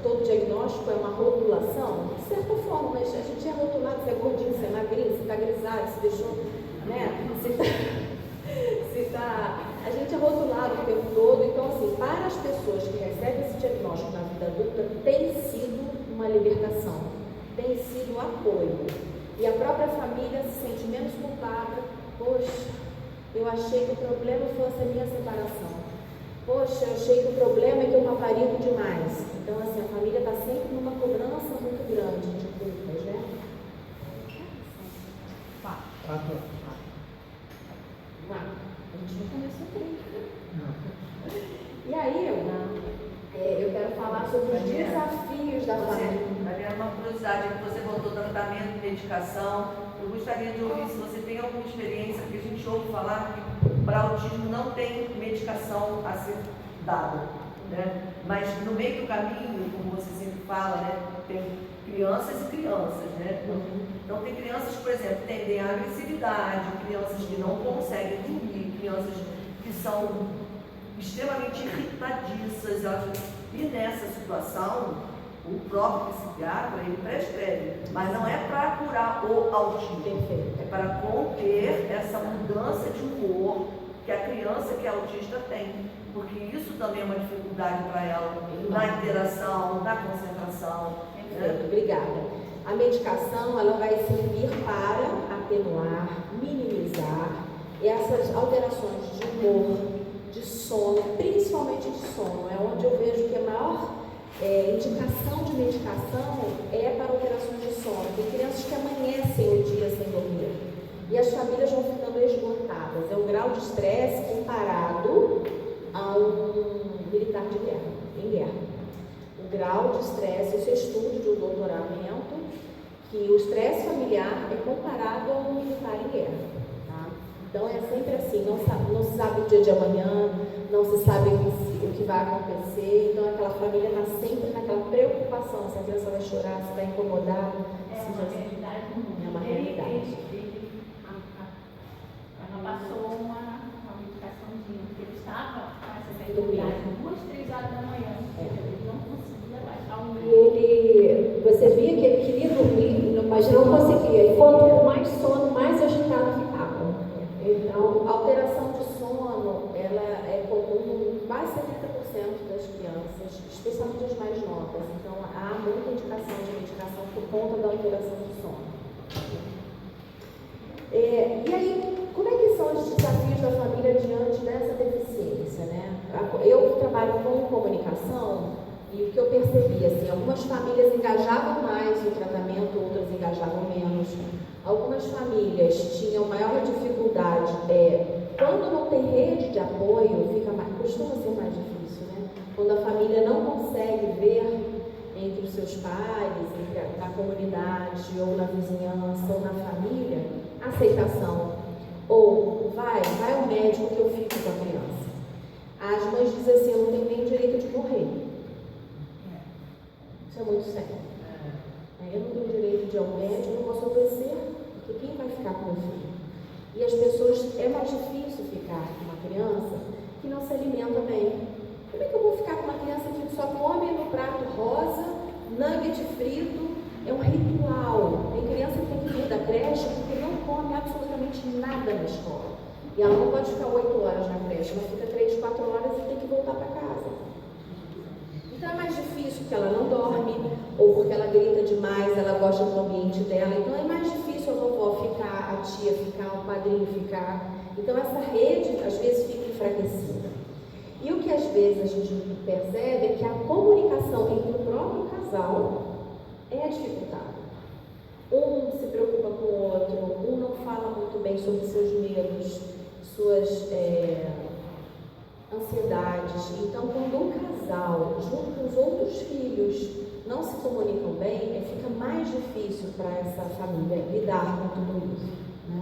todo diagnóstico é uma rotulação, de certa forma, mas a gente é rotulado se é gordinho, se é magrinho, se está grisado, se deixou, né? A gente é rotulado o tempo todo. Então, assim, para as pessoas que recebem esse diagnóstico na vida adulta, tem sido uma libertação, tem sido um apoio. E a própria família se sente menos culpada. Poxa, eu achei que o problema fosse a minha separação. Poxa, eu achei que o problema é que eu paparico demais. Então, assim, a família está sempre numa cobrança muito grande de culpas, né? A gente não começou bem. da família. Mariana, uma curiosidade, que você voltou tratamento, medicação. Eu gostaria de ouvir se você tem alguma experiência, porque a gente ouve falar que para autismo não tem medicação a ser dada, né? Mas no meio do caminho, como você sempre fala, né, tem crianças e crianças, né? Então tem crianças, por exemplo, que tendem à agressividade, crianças que não conseguem dormir, crianças que são extremamente irritadiças. E nessa situação, o próprio psiquiatra, ele prescreve, mas não é para curar o autismo, é para conter essa mudança de humor que a criança que é autista tem, porque isso também é uma dificuldade para ela, na interação, na concentração. Perfeito, obrigada. A medicação, ela vai servir para atenuar, minimizar essas alterações de humor, de sono, principalmente de sono, é onde eu vejo que a maior indicação de medicação é para alterações de sono. Tem crianças que amanhecem o dia sem dormir e as famílias vão ficando esgotadas. É um grau de estresse comparado a um militar de guerra, em guerra. O grau de estresse, esse estudo de um doutoramento, que o estresse familiar é comparado a um militar em guerra. Tá? Então é sempre assim, não se sabe o dia de amanhã, não se sabe o que vai acontecer, então aquela família está sempre naquela preocupação, se a criança vai chorar, se vai incomodar. É uma realidade do mundo. É uma realidade. Ela passou uma medicaçãozinha, porque ele estava com essa dificuldade, 2, 3 horas da manhã, ele não conseguia baixar o E você via que ele queria dormir, mas não conseguia. E quanto mais sono, mais agitado ficava. Então, a alteração de sono, ela é comum em quase 70% das crianças, especialmente as mais novas. Então, há muita indicação de medicação por conta da alteração de sono. E aí, como é que são os desafios da família diante dessa deficiência, né? Eu trabalho com comunicação e o que eu percebi, assim, algumas famílias engajavam mais no tratamento, outras engajavam menos. Algumas famílias tinham maior dificuldade, quando não tem rede de apoio, costuma ser mais difícil, né? Quando a família não consegue ver entre os seus pares, na comunidade, ou na vizinhança, ou na família, aceitação. Ou vai ao médico que eu fico com a criança. As mães dizem assim, eu não tenho nem direito de morrer. Isso é muito sério. Eu não tenho direito de ir ao médico, eu não posso adoecer, porque quem vai ficar com o filho? E as pessoas, é mais difícil ficar com uma criança que não se alimenta bem. Como é que eu vou ficar com uma criança que só come no prato rosa, nugget frito? É um ritual. Tem criança que tem que vir da creche porque não come absolutamente nada na escola. E ela não pode ficar 8 horas na creche, ela fica 3, 4 horas e tem que voltar para casa. Então é mais difícil porque ela não dorme, ou porque ela grita demais, ela gosta do ambiente dela. Então é mais difícil a vovó ficar, a tia ficar, o padrinho ficar. Então essa rede às vezes fica enfraquecida. E o que às vezes a gente percebe é que a comunicação entre o próprio casal é dificultada. Um se preocupa com o outro, um não fala muito bem sobre seus medos, suas ansiedades. Então, quando um casal, junto com os outros filhos, não se comunicam bem, fica mais difícil para essa família lidar com tudo isso, né?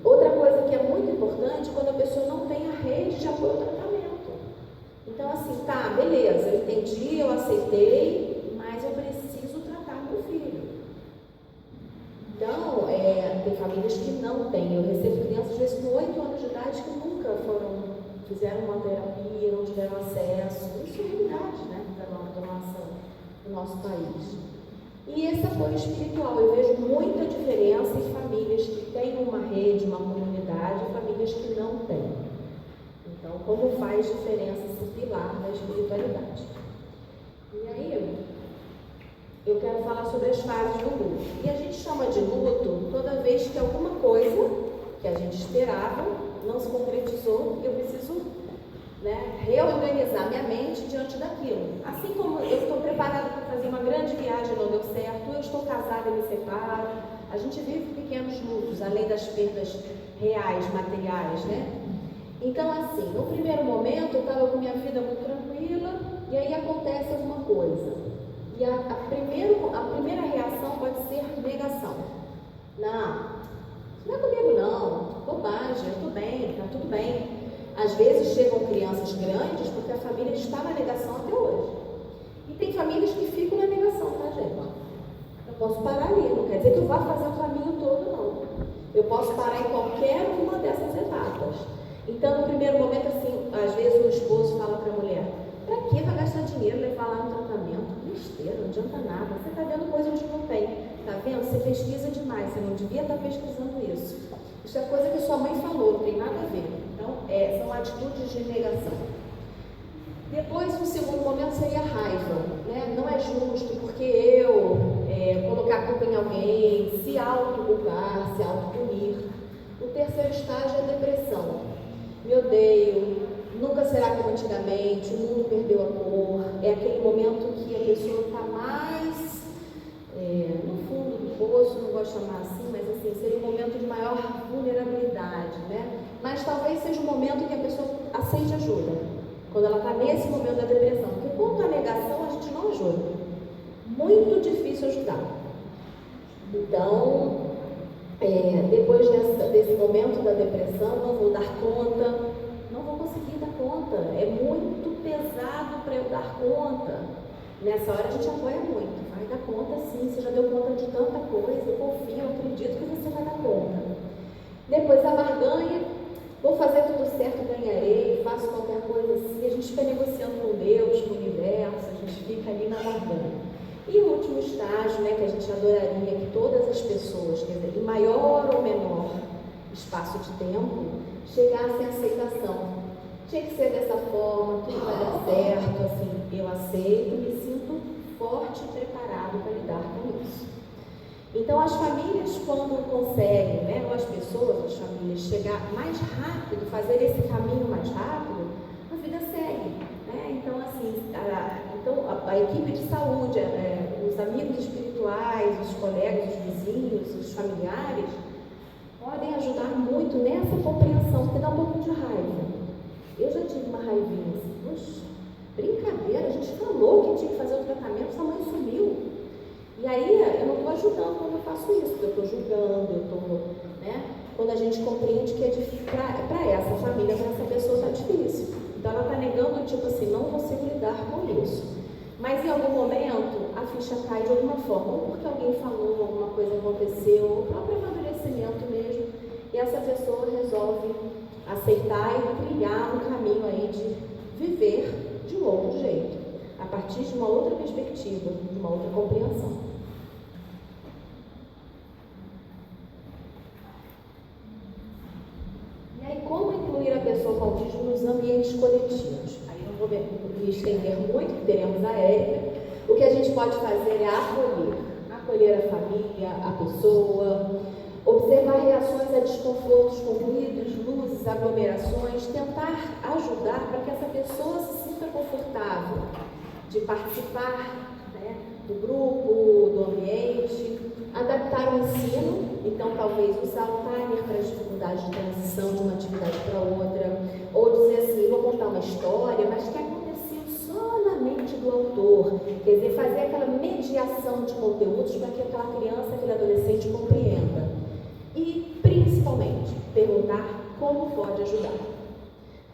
Outra coisa que é muito importante, quando a pessoa não tem a rede de apoio ao tratamento. Então, assim, tá, beleza, eu entendi, eu aceitei, mas eu preciso tratar meu filho. Então, tem famílias que não têm. Eu recebo crianças, às vezes, com 8 anos de idade que nunca fizeram uma terapia, não tiveram acesso. Isso é realidade, né, do nosso país. E esse apoio espiritual, eu vejo muita diferença em famílias que têm uma rede, uma comunidade, e famílias que não têm. Então, como faz diferença esse pilar da espiritualidade? E aí, eu quero falar sobre as fases do luto. E a gente chama de luto toda vez que alguma coisa que a gente esperava não se concretizou e eu preciso, né, reorganizar minha mente diante daquilo. Assim como eu estou preparada para fazer uma grande viagem e não deu certo, eu estou casada e me separo. A gente vive pequenos lutos, além das perdas reais, materiais, né? Então, assim, no primeiro momento eu estava com minha vida muito tranquila e e aí acontece alguma coisa. E a primeira reação pode ser negação. Não é comigo não, bobagem, eu estou bem, está tudo bem. Às vezes chegam crianças grandes porque a família está na negação até hoje. E tem famílias que ficam na negação, tá, gente? Eu posso parar ali, não quer dizer que eu vá fazer o caminho todo, não. Eu posso parar em qualquer uma dessas etapas. Então, no primeiro momento, assim, às vezes o esposo fala para a mulher: para que vai gastar dinheiro, levar lá no tratamento? Besteira, não adianta nada. Você está vendo coisa onde não tem. Está vendo? Você pesquisa demais, você não devia estar pesquisando isso. Isso é coisa que sua mãe falou, não tem nada a ver. Então, são atitudes de negação. Depois, o segundo momento seria a raiva, né? Não é justo porque eu colocar a culpa em alguém, se autoculpar, se autopunir. O terceiro estágio é a depressão. Me odeio, nunca será como antigamente, o mundo perdeu a cor. É aquele momento que a pessoa está mais no fundo do poço, não gosto de chamar assim, mas assim, seria um momento de maior vulnerabilidade, né? Mas talvez seja um momento em que a pessoa aceite ajuda, quando ela está nesse momento da depressão. Porque quanto à negação, a gente não ajuda. Muito difícil ajudar. Então, depois desse momento da depressão, não vou dar conta, não vou conseguir dar conta, é muito pesado para eu dar conta. Nessa hora a gente apoia muito, vai dar conta sim, você já deu conta de tanta coisa, eu confio, eu acredito que você vai dar conta. Depois a barganha, vou fazer tudo certo, ganharei, faço qualquer coisa assim, a gente fica negociando com Deus, com o universo, a gente fica ali na barganha. E o último estágio, né, que a gente adoraria que todas as pessoas, quer dizer, em maior ou menor espaço de tempo, chegassem à aceitação. Tinha que ser dessa forma, tudo vai dar certo, assim, eu aceito, me sinto forte e preparado para lidar com isso. Então, as famílias, quando conseguem, né, ou as pessoas, as famílias, chegar mais rápido, fazer esse caminho mais rápido, a vida segue, né? Então, assim, a equipe de saúde, os amigos espirituais, os colegas, os vizinhos, os familiares, podem ajudar muito nessa compreensão, porque dá um pouquinho de raiva. Eu já tive uma raivinha assim, poxa, brincadeira, a gente falou que tinha que fazer o tratamento, sua mãe sumiu. E aí eu não estou ajudando quando eu faço isso, porque eu estou julgando, né? Quando a gente compreende que é para essa família, para essa pessoa está difícil. Então ela está negando, tipo assim, não consigo lidar com isso. Mas em algum momento a ficha cai de alguma forma, ou porque alguém falou, alguma coisa aconteceu, ou o próprio amadurecimento mesmo, e essa pessoa resolve aceitar e trilhar um caminho aí de viver de um outro jeito, a partir de uma outra perspectiva, de uma outra compreensão. E aí, como incluir a pessoa com autismo nos ambientes coletivos? Aí não vou me estender muito, teremos a Érica. O que a gente pode fazer é acolher a família, a pessoa, observar reações a desconfortos com ruídos, luzes, aglomerações, tentar ajudar para que essa pessoa se sinta confortável de participar, né, do grupo, do ambiente, adaptar o ensino, então talvez usar o timer para as dificuldades de transição de uma atividade para outra, ou dizer assim, vou contar uma história, mas que aconteceu só na mente do autor, quer dizer, fazer aquela mediação de conteúdos para que aquela criança, aquele adolescente compreenda. E, principalmente, perguntar como pode ajudar.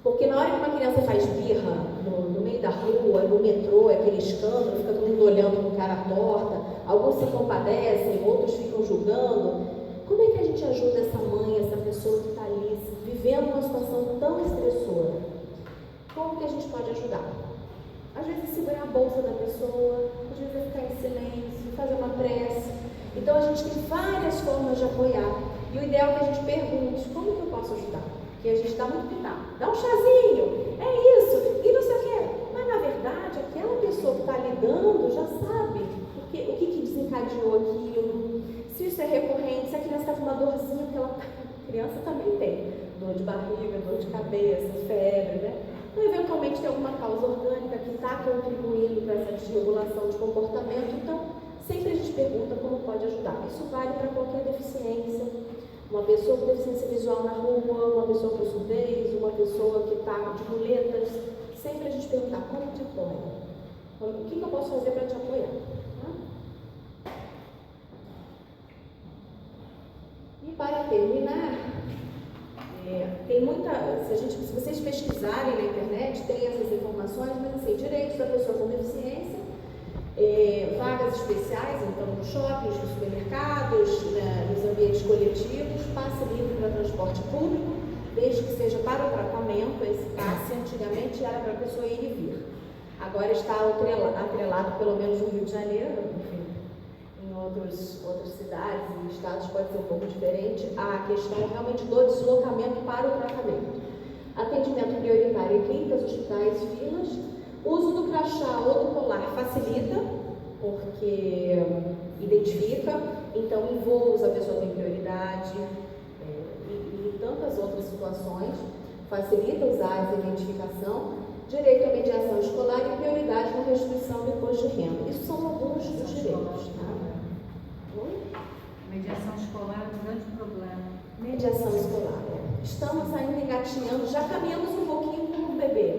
Porque na hora que uma criança faz birra no meio da rua, no metrô, aquele escândalo, fica todo mundo olhando com cara torta, alguns se compadecem, outros ficam julgando. Como é que a gente ajuda essa mãe, essa pessoa que está ali, vivendo uma situação tão estressora? Como que a gente pode ajudar? Às vezes é segurar a bolsa da pessoa, às vezes é ficar em silêncio, fazer uma prece. Então a gente tem várias formas de apoiar. E o ideal é que a gente pergunte, como que eu posso ajudar? Porque a gente dá muito pitaco. Dá um chazinho, é isso, e não sei o quê. Mas na verdade, aquela pessoa que está lidando já sabe o que desencadeou aquilo, se isso é recorrente, se a criança está com uma dorzinha, porque a criança também tem dor de barriga, dor de cabeça, febre, né? Então, eventualmente tem alguma causa orgânica que está contribuindo para essa desregulação de comportamento. Então, sempre a gente pergunta como pode ajudar. Isso vale para qualquer deficiência. Uma pessoa com deficiência visual na rua, uma pessoa com surdez, uma pessoa que está de muletas. Sempre a gente pergunta como te apoia. O que eu posso fazer para te apoiar? E para terminar, tem muita, se vocês pesquisarem na internet, tem essas informações, mas assim, direitos da pessoa com deficiência, vagas especiais, então nos shoppings, nos supermercados, nos ambientes coletivos, passe livre para transporte público, desde que seja para o tratamento. Esse passe antigamente era para a pessoa ir e vir. Agora está atrelado, pelo menos no Rio de Janeiro, enfim, em outras cidades e estados pode ser um pouco diferente, a questão realmente do deslocamento para o tratamento. Atendimento prioritário em clínicas, hospitais, filas. Uso do crachá ou do colar facilita, porque identifica. Então, em voos a pessoa tem prioridade e tantas outras situações. Facilita usar essa identificação. Direito à mediação escolar e prioridade na restituição do imposto de renda. Isso são alguns dos direitos. Tá? Mediação escolar é um grande problema. Mediação escolar. Estamos ainda engatinhando, já caminhamos um pouquinho com o bebê,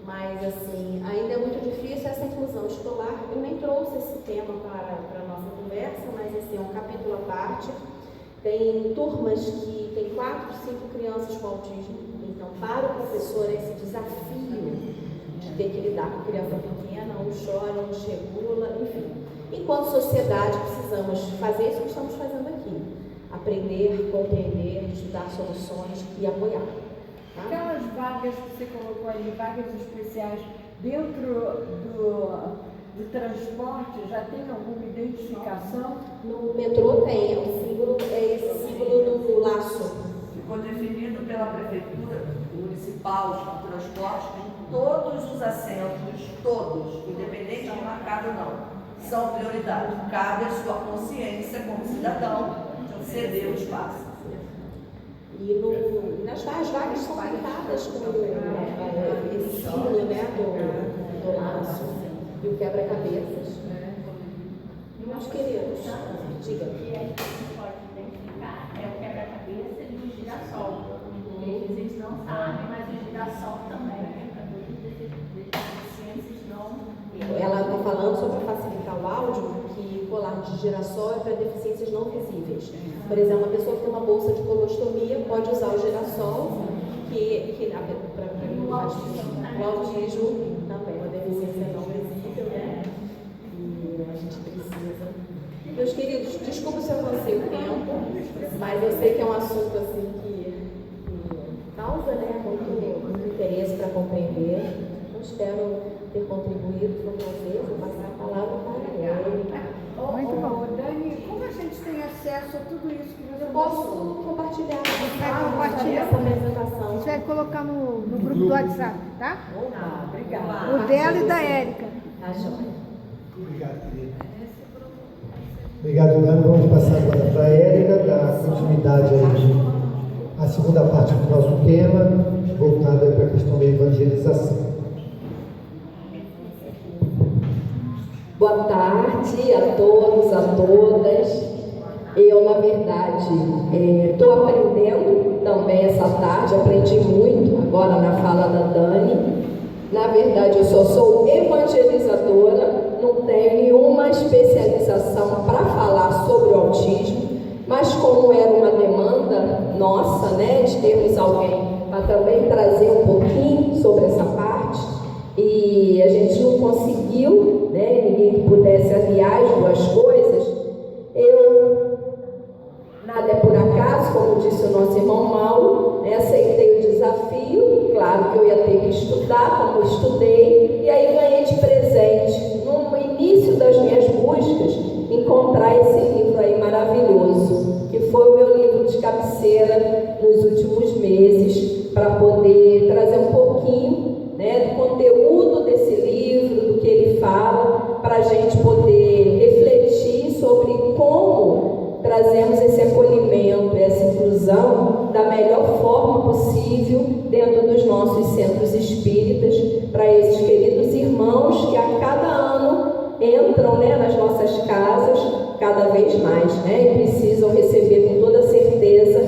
mas assim, ainda é muito difícil essa inclusão escolar. Eu nem trouxe esse tema para a nossa conversa, mas assim, é um capítulo à parte. Tem turmas que tem 4, 5 crianças com autismo, então para o professor esse desafio de ter que lidar com criança pequena, um chora, um desregula, enfim. Enquanto sociedade precisamos fazer isso que estamos fazendo aqui. Aprender, compreender, estudar soluções e apoiar. Tá? Aquelas vagas que você colocou aí, vagas especiais, dentro do transporte, já tem alguma identificação? No metrô tem, o símbolo é esse símbolo do laço. Ficou definido pela Prefeitura Municipal de Transporte que todos os assentos, todos, independente de marcado ou não, são prioridade. Cabe à sua consciência como cidadão ceder o espaço. E nas vagas são pintadas com esse símbolo, né, do laço e o quebra-cabeças. Meus queridos, diga. Que a gente pode identificar é o quebra-cabeça e o girassol. Eles não sabem, mas o girassol também é para deficiências não. Ela está falando sobre facilitar o áudio, que colar de girassol é para deficiências não visíveis. Por exemplo, uma pessoa que tem uma bolsa de colostomia pode usar o girassol, para o autismo também, uma deficiência não visível, né? E a gente precisa. Meus queridos, desculpa se eu avancei o tempo, mas eu sei que é um assunto assim que causa, né, muito interesse para compreender. Eu espero ter contribuído, foi um prazer, vou passar a palavra para ela. Muito bom. Dani, como a gente tem acesso a tudo isso que você Eu posso compartilhar A essa apresentação. gente vai colocar no grupo do WhatsApp, tá? Obrigada. O dela e da Érica. Tá, joia. Obrigado, querida. Obrigado, Dani. Vamos passar agora para a Érica, dar continuidade à segunda parte do nosso tema, voltada para a questão da evangelização. Boa tarde a todos, a todas. Eu, na verdade, estou aprendendo também essa tarde, aprendi muito agora na fala da Dani. Na verdade, eu só sou evangelizadora, não tenho nenhuma especialização para falar sobre o autismo, mas como era uma demanda nossa, né, de termos alguém para também trazer um pouquinho sobre essa parte, e a gente não conseguiu, né, ninguém que pudesse aliar as duas coisas. Nada é por acaso, como disse o nosso irmão Mauro, né, aceitei o desafio, claro que eu ia ter que estudar, como estudei, e aí ganhei de presente, no início das minhas buscas, encontrar esse livro aí maravilhoso, que foi o meu livro de cabeceira nos últimos meses, para poder trazer um pouquinho, né, do conteúdo desse livro, do que ele fala, para a gente poder refletir sobre como trazemos esse acolhimento, essa inclusão da melhor forma possível dentro dos nossos centros espíritas, para esses queridos irmãos que a cada ano entram, né, nas nossas casas cada vez mais, né, e precisam receber com toda certeza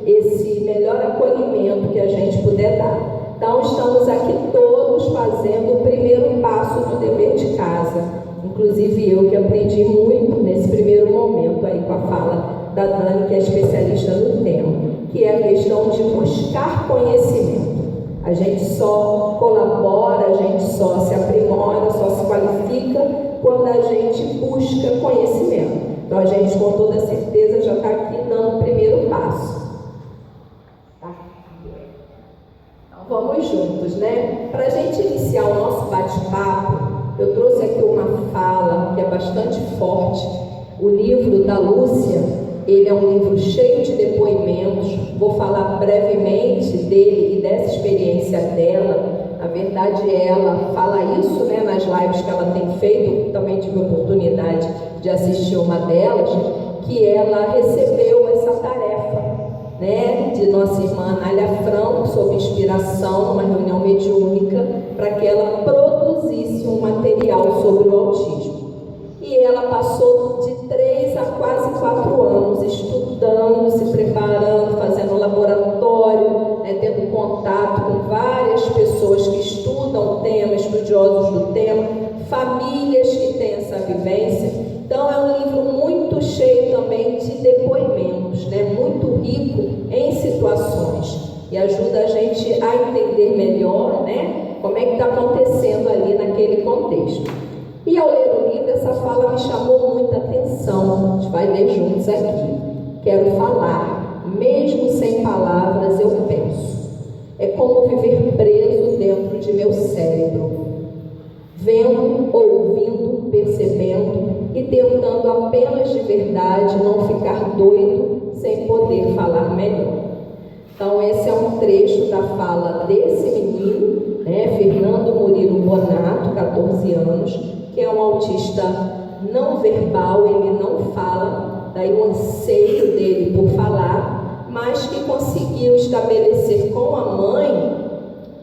esse melhor acolhimento que a gente puder dar. Então, estamos aqui todos para fazendo o primeiro passo do dever de casa. Inclusive eu que aprendi muito nesse primeiro momento aí com a fala da Dani, que é especialista no tema, que é a questão de buscar conhecimento. A gente só colabora, a gente só se aprimora, só se qualifica quando a gente busca conhecimento. Então a gente com toda certeza já está aqui dando o primeiro passo. Tá? Então vamos juntos, né? Para a gente iniciar o nosso bate-papo, eu trouxe aqui uma fala que é bastante forte. O livro da Lúcia, ele é um livro cheio de depoimentos. Vou falar brevemente dele e dessa experiência dela. Na verdade, ela fala isso, né, nas lives que ela tem feito. Também tive a oportunidade de assistir uma delas, que ela recebeu essa tarefa, né, de nossa irmã Anália Franco, sob inspiração, numa reunião mediúnica, para que ela produzisse um material sobre o autismo. E ela passou de 3 a quase 4 anos estudando, se preparando, fazendo laboratório, né, tendo contato com várias pessoas que estudam o tema, estudiosos do tema, famílias que têm essa vivência. Então é um livro muito cheio também de depoimentos, né, muito rico em situações, e ajuda a gente a entender melhor, né, como é que está acontecendo ali naquele contexto. E ao ler o livro, essa fala me chamou muita atenção. A gente vai ler juntos aqui. Quero falar, mesmo sem palavras eu penso. É como viver preso dentro de meu cérebro, vendo, ouvindo, percebendo e tentando apenas de verdade não ficar doido sem poder falar melhor. Então esse é um trecho da fala desse menino, né, Fernando Murilo Bonato, 14 anos, que é um autista não verbal, ele não fala, daí o anseio dele por falar, mas que conseguiu estabelecer com a mãe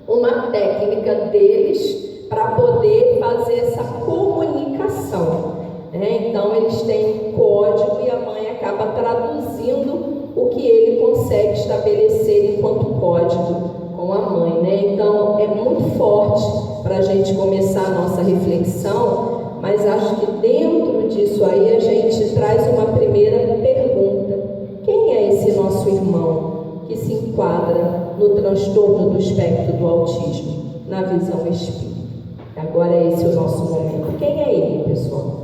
uma técnica deles para poder fazer essa comunicação, né? Então eles têm um código e a mãe acaba traduzindo o que ele consegue estabelecer enquanto código com a mãe, né? Então é muito forte para a gente começar a nossa reflexão, mas acho que dentro disso aí a gente traz uma primeira pergunta: quem é esse nosso irmão que se enquadra no transtorno do espectro do autismo, na visão espírita? Agora é esse o nosso momento. Quem é ele, pessoal?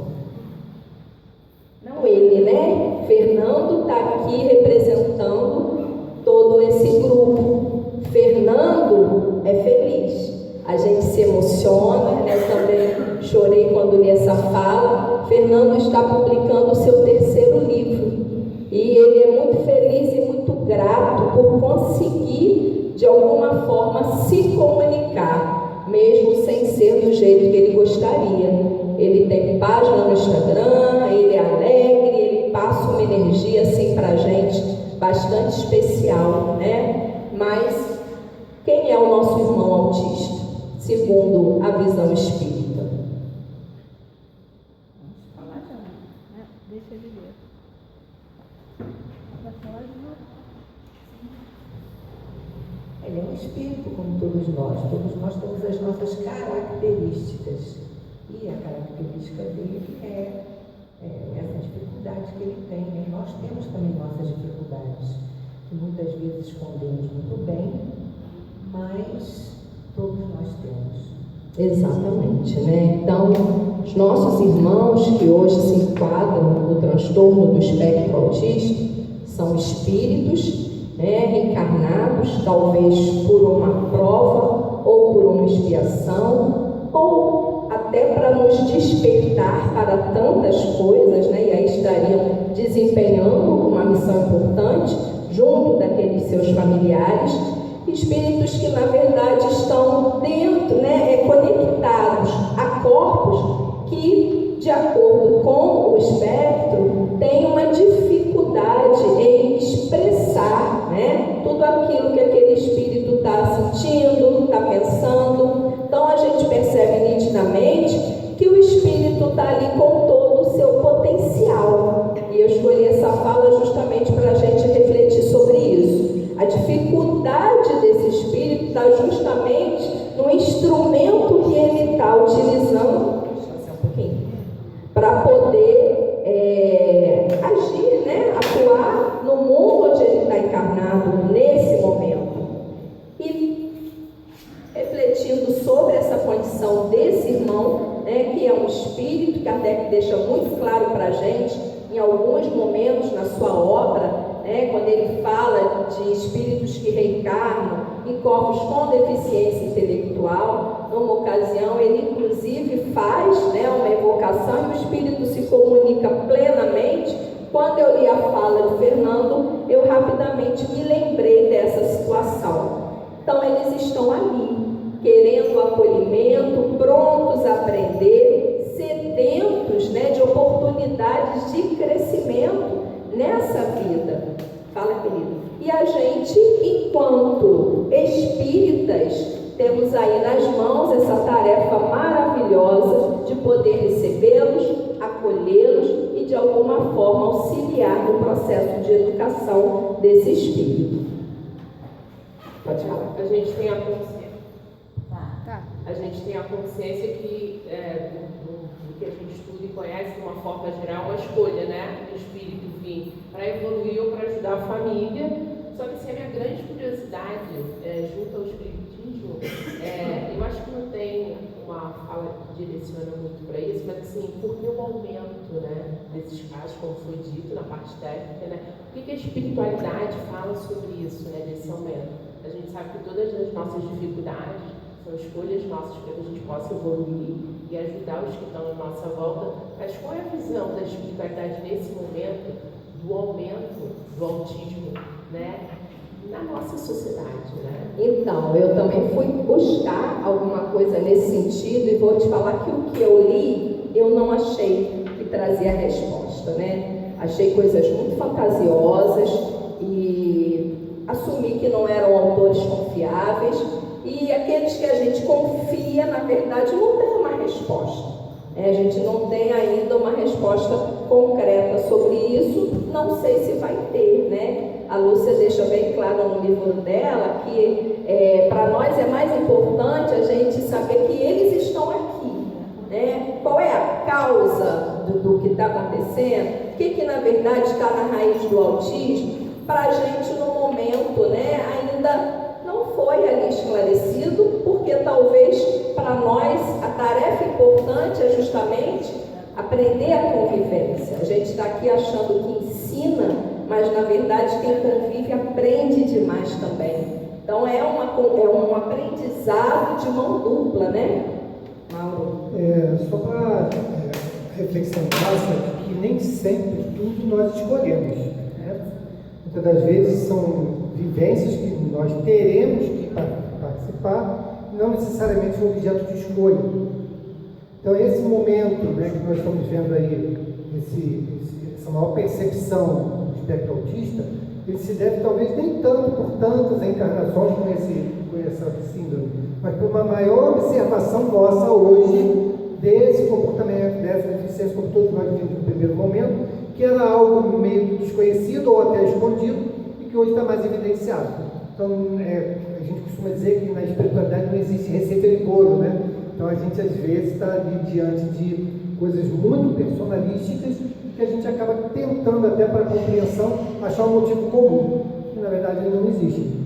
Não ele, né? Fernando está aqui representando todo esse grupo. Fernando é feliz. A gente se emociona, né? Eu também chorei quando li essa fala. Fernando está publicando o seu 3º livro. E ele é muito feliz e muito grato por conseguir, de alguma forma, se comunicar, mesmo sem ser do jeito que ele gostaria. Ele tem página no Instagram, ele é alegre, ele passa uma energia assim pra gente bastante especial, né? Mas quem é o nosso irmão autista, segundo a visão espírita? Deixa ele ver. Vai falar de novo? Ele é um espírito como todos nós temos as nossas características. E a característica dele é essa dificuldade que ele tem, né? Nós temos também nossas dificuldades, que muitas vezes escondemos muito bem, mas todos nós temos. Exatamente, né? Então, os nossos irmãos que hoje se enquadram no transtorno do espectro autista são espíritos, né, reencarnados, talvez por uma prova ou por uma expiação, ou até para nos despertar para tantas coisas, né? E aí estariam desempenhando uma missão importante junto daqueles seus familiares. Espíritos que na verdade estão dentro, né, conectados a corpos que, de acordo com o espectro, têm uma dificuldade em expressar, né, tudo aquilo que aquele espírito está sentindo, está pensando. Então a gente percebe nitidamente que o espírito está ali com todo o seu potencial. E eu escolhi essa fala justamente para a gente refletir sobre isso. A dificuldade desse espírito está justamente no instrumento para poder agir, né, atuar no mundo onde ele está encarnado nesse momento. E refletindo sobre essa condição desse irmão, né, que é um espírito, que até que deixa muito claro para a gente, em alguns momentos na sua obra, né, quando ele fala de espíritos que reencarnam em corpos com deficiência intelectual, numa ocasião ele inclusive faz, né, uma evocação e o espírito se comunica plenamente. Quando eu li a fala de Fernando, eu rapidamente me lembrei dessa situação. Então eles estão ali, querendo acolhimento, prontos a aprender, sedentos, né, de oportunidades de crescimento nessa vida. Fala, querido. E a gente, enquanto espíritas, temos aí nas mãos essa tarefa maravilhosa de poder recebê-los, acolhê-los e de alguma forma auxiliar no processo de educação desse espírito. Pode falar. A gente tem a consciência. Tá. A gente tem a consciência que do que a gente estuda e conhece de uma forma geral, uma escolha, né, do espírito vir para evoluir ou para ajudar a família. Só que assim, a minha grande curiosidade junto ao espiritismo, eu acho que não tem uma fala que direciona muito para isso, mas assim, por que o aumento, né, desses casos, como foi dito na parte técnica, né? O que a espiritualidade fala sobre isso, né, desse aumento? A gente sabe que todas as nossas dificuldades são escolhas nossas para que a gente possa evoluir e ajudar os que estão à nossa volta. Mas qual é a visão da espiritualidade nesse momento do aumento do autismo, né, na nossa sociedade, né? Então, eu também fui buscar alguma coisa nesse sentido e vou te falar que o que eu li, eu não achei que trazia resposta, né? Achei coisas muito fantasiosas e assumi que não eram autores confiáveis, e aqueles que a gente confia, na verdade, não tem uma resposta. A gente não tem ainda uma resposta concreta sobre isso, não sei se vai ter, né? A Lúcia deixa bem claro no livro dela que para nós é mais importante a gente saber que eles estão aqui, né? Qual é a causa do que está acontecendo? O que na verdade está na raiz do autismo? Para a gente no momento, né, ainda não foi ali esclarecido, porque talvez para nós a tarefa importante é justamente aprender a convivência. A gente está aqui achando que ensina, mas na verdade quem convive aprende demais também. Então é um aprendizado de mão dupla, né, Mauro? Só para reflexão básica, que nem sempre tudo nós escolhemos, né? Muitas das vezes são vivências que nós teremos que participar, não necessariamente um objeto de escolha. Então esse momento, né, que nós estamos vendo aí, essa maior percepção do espectro autista, ele se deve talvez nem tanto por tantas encarnações com essa síndrome, mas por uma maior observação nossa hoje desse comportamento, dessa deficiência, como todos nós vimos no primeiro momento, que era algo meio desconhecido ou até escondido e que hoje está mais evidenciado. Então, a gente costuma dizer que na espiritualidade não existe receita de bolo, né? Então, a gente às vezes está ali diante de coisas muito personalísticas que a gente acaba tentando até para compreensão achar um motivo comum, que na verdade ele não existe.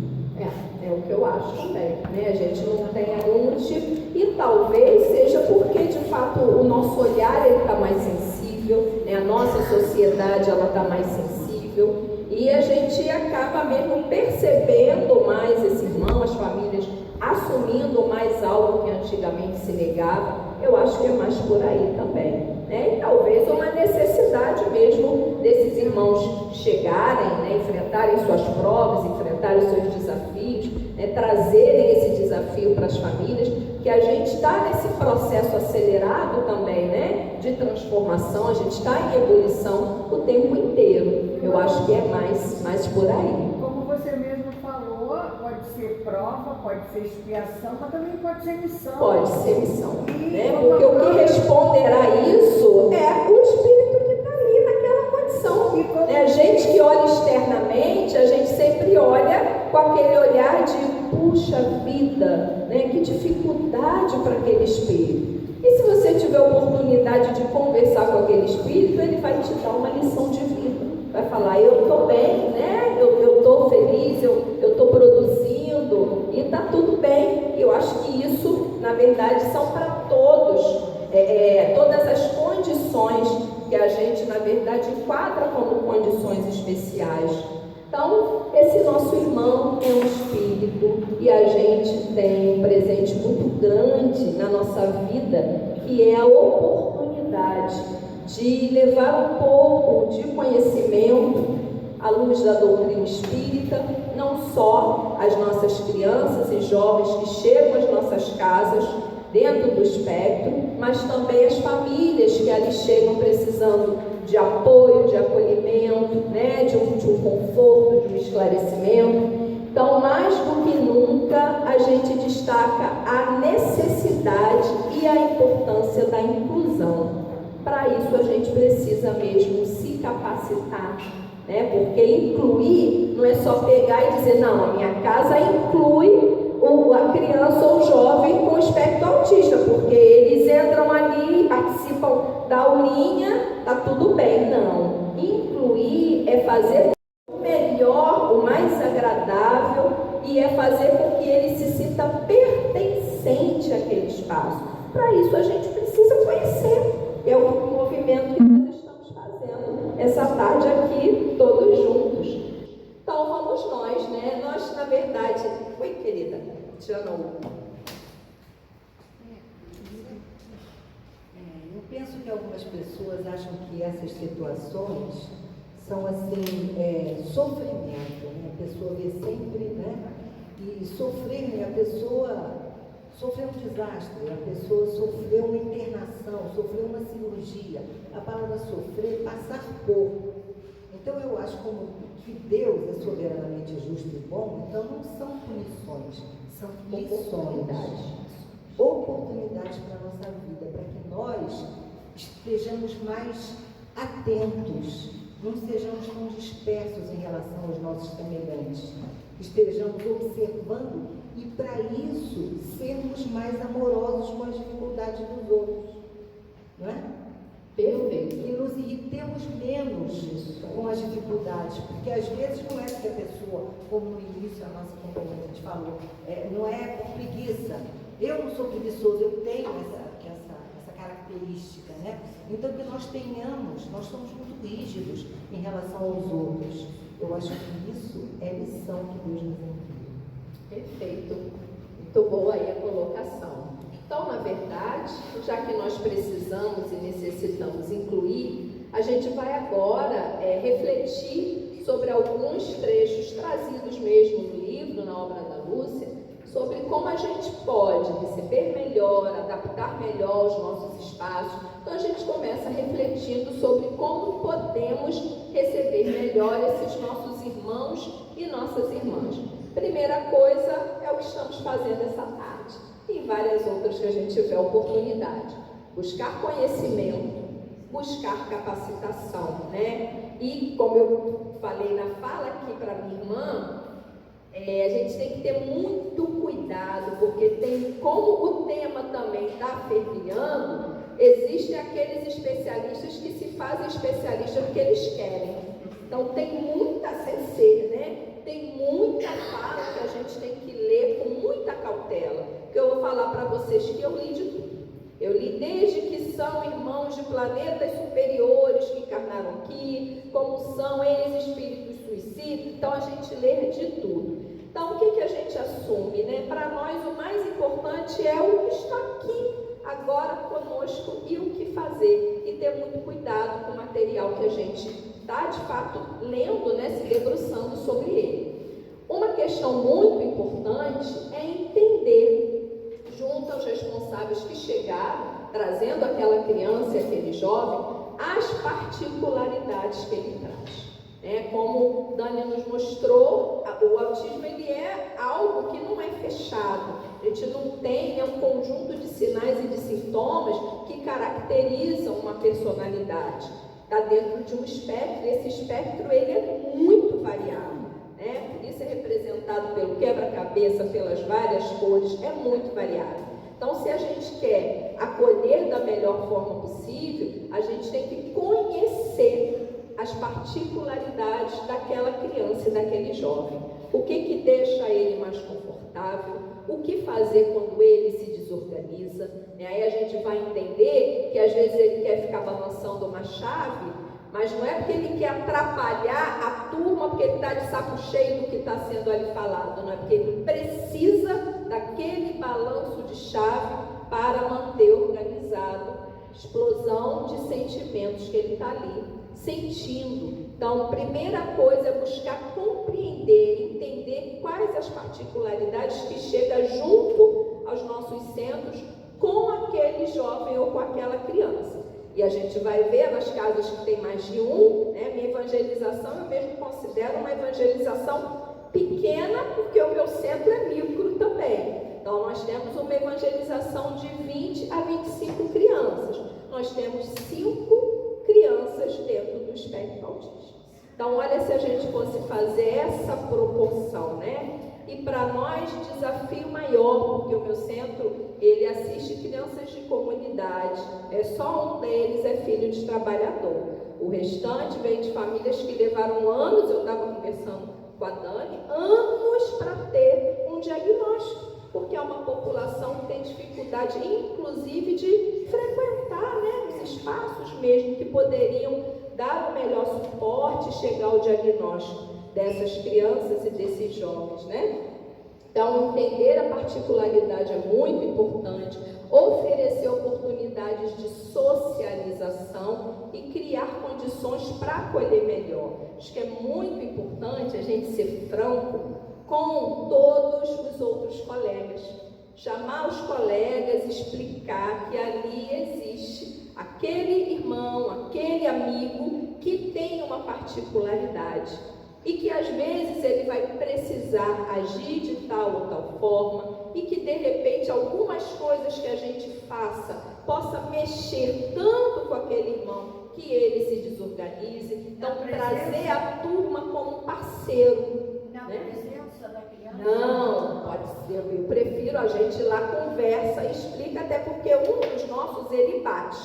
É o que eu acho também, né? A gente não tem um motivo, e talvez seja porque de fato o nosso olhar está mais sensível, né? A nossa sociedade ela está mais sensível, e a gente acaba mesmo percebendo mais esse irmão, as famílias assumindo mais algo que antigamente se negava. Eu acho que é mais por aí também, né? E talvez uma necessidade mesmo desses irmãos chegarem, né, enfrentarem suas provas, enfrentarem seus desafios, né, trazerem esse desafio para as famílias, que a gente está nesse processo acelerado também, né, de transformação, a gente está em ebulição o tempo inteiro. Eu acho que é mais por aí. Como você mesmo falou, pode ser prova, pode ser expiação, mas também pode ser missão. Pode ser missão, né? Porque o que responderá isso é o espírito que está ali naquela condição. Né? A gente que olha externamente, a gente sempre olha com aquele olhar de puxa vida, né? Que dificuldade para aquele espírito. E se você tiver oportunidade de conversar conversar com aquele espírito, ele vai te dar uma lição de vida. Vai falar, eu estou bem, né? Eu estou feliz, eu estou produzindo e está tudo bem. Eu acho que isso, na verdade, são para todos. Todas as condições que a gente, na verdade, enquadra como condições especiais. Então, esse nosso irmão é um espírito e a gente tem um presente muito grande na nossa vida, que é a oportunidade de levar um pouco de conhecimento à luz da doutrina espírita, não só as nossas crianças e jovens que chegam às nossas casas, dentro do espectro, mas também as famílias que ali chegam precisando de apoio, de acolhimento, né, de um conforto, de um esclarecimento. Então, mais do que nunca, a gente destaca a necessidade e a importância da inclusão. Para isso, a gente precisa mesmo se capacitar, né? Porque incluir não é só pegar e dizer, não, a minha casa inclui a criança ou o jovem com espectro autista, porque eles entram ali, participam da aulinha, tá tudo bem. Não. Incluir é fazer o melhor, o mais agradável, e é fazer com que ele se sinta pertencente àquele espaço. Para isso a gente precisa conhecer. É o movimento que nós estamos fazendo essa tarde aqui, todos juntos. Então vamos nós, né? Nós, na verdade... Oi, querida. Tiana. Eu penso que algumas pessoas acham que essas situações são assim, sofrimento, né? A pessoa vê sempre, né? E sofrer, né? A pessoa sofreu um desastre, a pessoa sofreu uma internação, sofreu uma cirurgia. A palavra sofrer, passar por. Então eu acho como que Deus é soberanamente justo e bom, então não são punições, são oportunidades para a nossa vida, para que nós estejamos mais atentos, não sejamos tão dispersos em relação aos nossos semelhantes, estejamos observando e para isso sermos mais amorosos com as dificuldades dos outros, não é? Perfeito. E nos irritemos menos com as dificuldades, porque às vezes não é que a pessoa, como no início a nossa companheira a gente falou, não é com preguiça. Eu não sou preguiçoso, eu tenho essa característica, né? Então que nós tenhamos, nós somos muito rígidos em relação aos outros. Eu acho que isso é lição que Deus nos envia. Perfeito. Muito boa aí a colocação. Então, na verdade, já que nós precisamos e necessitamos incluir, a gente vai agora refletir sobre alguns trechos trazidos mesmo no livro, na obra da Lúcia, sobre como a gente pode receber melhor, adaptar melhor os nossos espaços. Então, a gente começa refletindo sobre como podemos receber melhor esses nossos irmãos e nossas irmãs. Primeira coisa é o que estamos fazendo essa tarde. E várias outras que a gente tiver oportunidade. Buscar conhecimento, buscar capacitação, né? E como eu falei na fala aqui para minha irmã, a gente tem que ter muito cuidado, porque como o tema também está fervilhando, existem aqueles especialistas que se fazem especialistas porque eles querem. Então tem muita CC, né? Tem muita fala que a gente tem que ler com muita cautela. Que eu vou falar para vocês que eu li de tudo. Eu li desde que são irmãos de planetas superiores que encarnaram aqui, como são eles espíritos suicidas. Então a gente lê de tudo. Então o que a gente assume, né? Para nós o mais importante é o que está aqui agora conosco e o que fazer. E ter muito cuidado com o material que a gente está de fato lendo, né? Se debruçando sobre ele. Uma questão muito importante é entender, junto aos responsáveis que chegaram, trazendo aquela criança e aquele jovem, as particularidades que ele traz. Como Dani nos mostrou, o autismo ele é algo que não é fechado. A gente não tem um conjunto de sinais e de sintomas que caracterizam uma personalidade. Está dentro de um espectro, e esse espectro ele é muito variável. Por isso é representado pelo quebra-cabeça, pelas várias cores, é muito variável. Então, se a gente quer acolher da melhor forma possível, a gente tem que conhecer as particularidades daquela criança e daquele jovem. O que deixa ele mais confortável, o que fazer quando ele se desorganiza. Aí a gente vai entender que às vezes ele quer ficar balançando uma chave, mas não é porque ele quer atrapalhar a turma, porque ele está de saco cheio do que está sendo ali falado, não é porque ele precisa daquele balanço de chave para manter organizado a explosão de sentimentos que ele está ali sentindo. Então, primeira coisa é buscar compreender, entender quais as particularidades que chegam junto aos nossos centros com aquele jovem ou com aquela criança. E a gente vai ver nas casas que tem mais de um, né? Minha evangelização eu mesmo considero uma evangelização pequena, porque o meu centro é micro também. Então, nós temos uma evangelização de 20 a 25 crianças. Nós temos 5 crianças dentro do espectro autista. Então, olha se a gente fosse fazer essa proporção, né? E para nós, desafio maior, porque o meu centro, ele assiste crianças de comunidade. Só um deles é filho de trabalhador. O restante vem de famílias que levaram anos, eu estava conversando com a Dani, anos para ter um diagnóstico. Porque é uma população que tem dificuldade, inclusive, de frequentar, né, os espaços mesmo que poderiam dar o melhor suporte e chegar ao diagnóstico dessas crianças e desses jovens, né? Então, entender a particularidade é muito importante, oferecer oportunidades de socialização e criar condições para acolher melhor. Acho que é muito importante a gente ser franco com todos os outros colegas. Chamar os colegas, explicar que ali existe aquele irmão, aquele amigo que tem uma particularidade e que às vezes ele vai precisar agir de tal ou tal forma e que de repente algumas coisas que a gente faça possa mexer tanto com aquele irmão que ele se desorganize. Então, trazer a turma como parceiro. Na presença da criança? Não, pode ser. Eu prefiro a gente lá conversa, explica, até porque um dos nossos ele bate,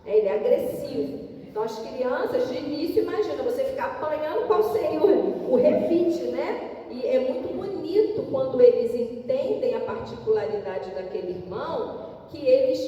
né? Ele é agressivo. Então, as crianças, de início, imagina, você ficar apanhando, qual seria o revide, né? E é muito bonito quando eles entendem a particularidade daquele irmão, que eles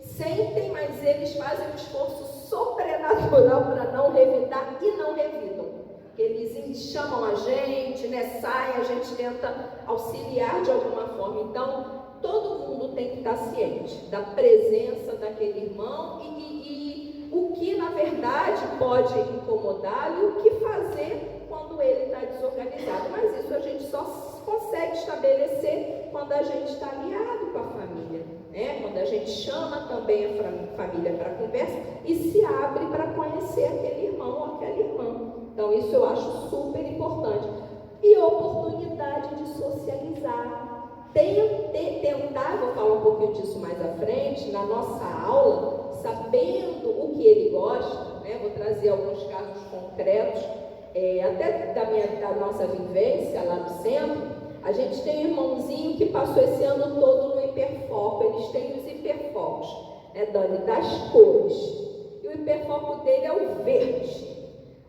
sentem, mas eles fazem um esforço sobrenatural para não revidar e não revidam. Eles chamam a gente, né? Saem, a gente tenta auxiliar de alguma forma. Então, todo mundo tem que estar ciente da presença daquele irmão e o que, na verdade, pode incomodá-lo e o que fazer quando ele está desorganizado. Mas isso a gente só consegue estabelecer quando a gente está aliado com a família, né? Quando a gente chama também a família para conversa e se abre para conhecer aquele irmão ou aquela irmã. Então, isso eu acho super importante. E oportunidade de socializar. Tentar, vou falar um pouquinho disso mais à frente, na nossa aula, sabendo o que ele gosta, né? Vou trazer alguns casos concretos, até da nossa vivência lá no centro. A gente tem um irmãozinho que passou esse ano todo no hiperfoco. Eles têm os hiperfocos, né, Dani, das cores. E o hiperfoco dele é o verde.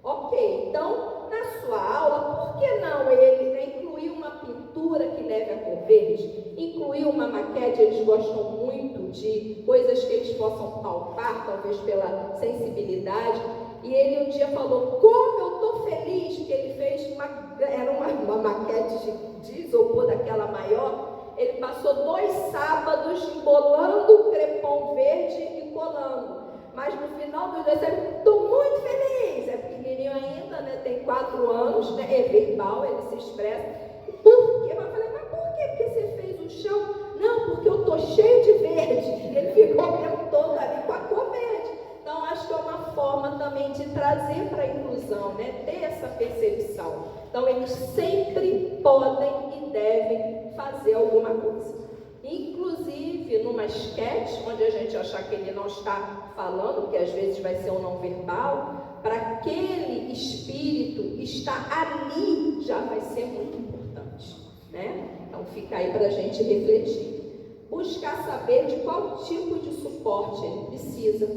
Ok, então, na sua aula, por que não ele incluir uma pintura que leve a cor verde? Incluir uma maquete, eles gostam muito de coisas que eles possam palpar, talvez pela sensibilidade. E ele um dia falou, como eu estou feliz que ele fez uma maquete de isopor daquela maior. Ele passou 2 sábados embolando o crepom verde e colando. Mas no final dos 2 sábados, estou muito feliz. É pequenininho ainda, né? Tem 4 anos, né? É verbal, ele se expressa. Por quê? Eu falei, mas por quê? Porque você fez o chão? Não, porque eu estou cheio de verde. Ele ficou o tempo todo ali com a cor verde. Então, acho que é uma forma também de trazer para a inclusão, né? Ter essa percepção. Então, eles sempre podem e devem fazer alguma coisa. Inclusive, numa esquete, onde a gente achar que ele não está falando, que às vezes vai ser um não verbal, para aquele espírito estar ali já vai ser muito importante, né? Então, fica aí para a gente refletir. buscar saber de qual tipo de suporte ele precisa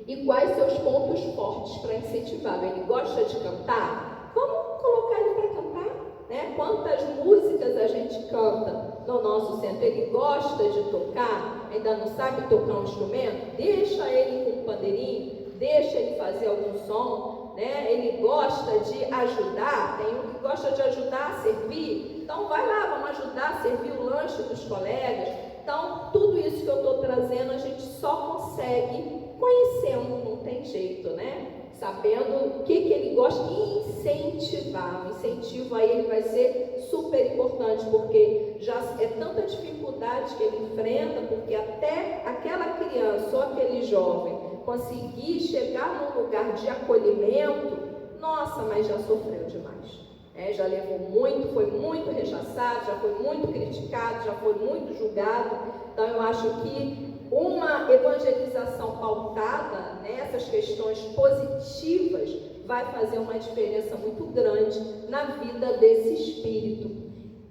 e quais seus pontos fortes para incentivá-lo. Ele gosta de cantar? Vamos colocar ele para cantar, né? Quantas músicas a gente canta no nosso centro? Ele gosta de tocar? Ainda não sabe tocar um instrumento? Deixa ele com um pandeirinho, deixa ele fazer algum som, né? Ele gosta de ajudar, tem um que gosta de ajudar a servir, então vai lá, vamos ajudar a servir o lanche dos colegas. Então, tudo isso que eu estou trazendo, a gente só consegue conhecendo, não tem jeito, né? Sabendo o que ele gosta e incentivar. O incentivo aí ele vai ser super importante, porque já é tanta dificuldade que ele enfrenta, porque até aquela criança ou aquele jovem conseguir chegar num lugar de acolhimento, nossa, mas já sofreu demais. Já levou muito, foi muito rechaçado, já foi muito criticado, já foi muito julgado. Então eu acho que uma evangelização pautada nessas questões positivas vai fazer uma diferença muito grande na vida desse espírito.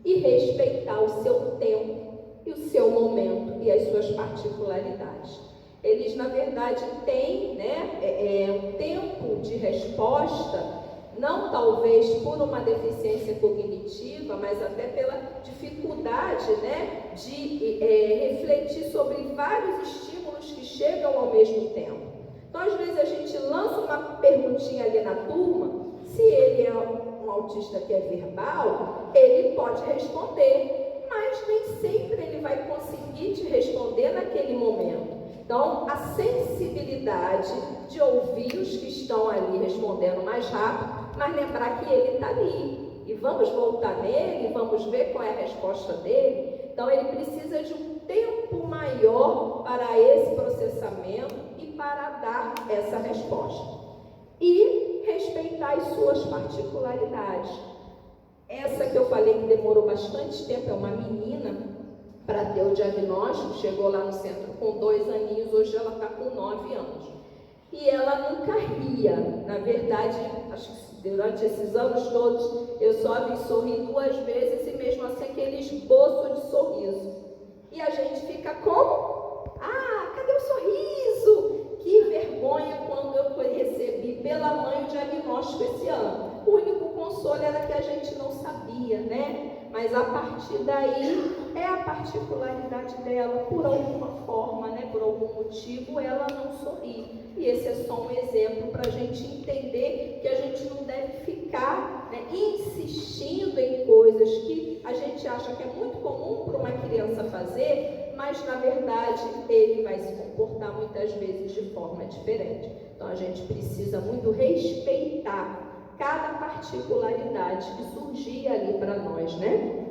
E respeitar o seu tempo e o seu momento e as suas particularidades. Eles, na verdade, têm um tempo de resposta, não talvez por uma deficiência cognitiva, mas até pela dificuldade de refletir sobre vários estímulos que chegam ao mesmo tempo. Então, às vezes, a gente lança uma perguntinha ali na turma, se ele é um autista que é verbal, ele pode responder, mas nem sempre ele vai conseguir te responder naquele momento. Então, a sensibilidade de ouvir os que estão ali respondendo mais rápido, mas lembrar que ele está ali. E vamos voltar nele, vamos ver qual é a resposta dele. Então, ele precisa de um tempo maior para esse processamento e para dar essa resposta. E respeitar as suas particularidades. Essa que eu falei que demorou bastante tempo, é uma menina, para ter o diagnóstico, chegou lá no centro com 2 aninhos, hoje ela está com 9 anos. E ela nunca ria. Na verdade, acho que durante esses anos todos, eu só a vi sorrir 2 vezes e mesmo assim aquele esboço de sorriso. E a gente fica como? Ah, cadê o sorriso? Que vergonha quando eu recebi pela mãe o diagnóstico esse ano. O único consolo era que a gente não sabia, né? Mas a partir daí é a particularidade dela, por alguma forma, por algum motivo, ela não sorri. E esse é só um exemplo para a gente entender que a gente não deve ficar insistindo em coisas que a gente acha que é muito comum para uma criança fazer, mas na verdade ele vai se comportar muitas vezes de forma diferente. Então a gente precisa muito respeitar cada particularidade que surgia ali para nós, né?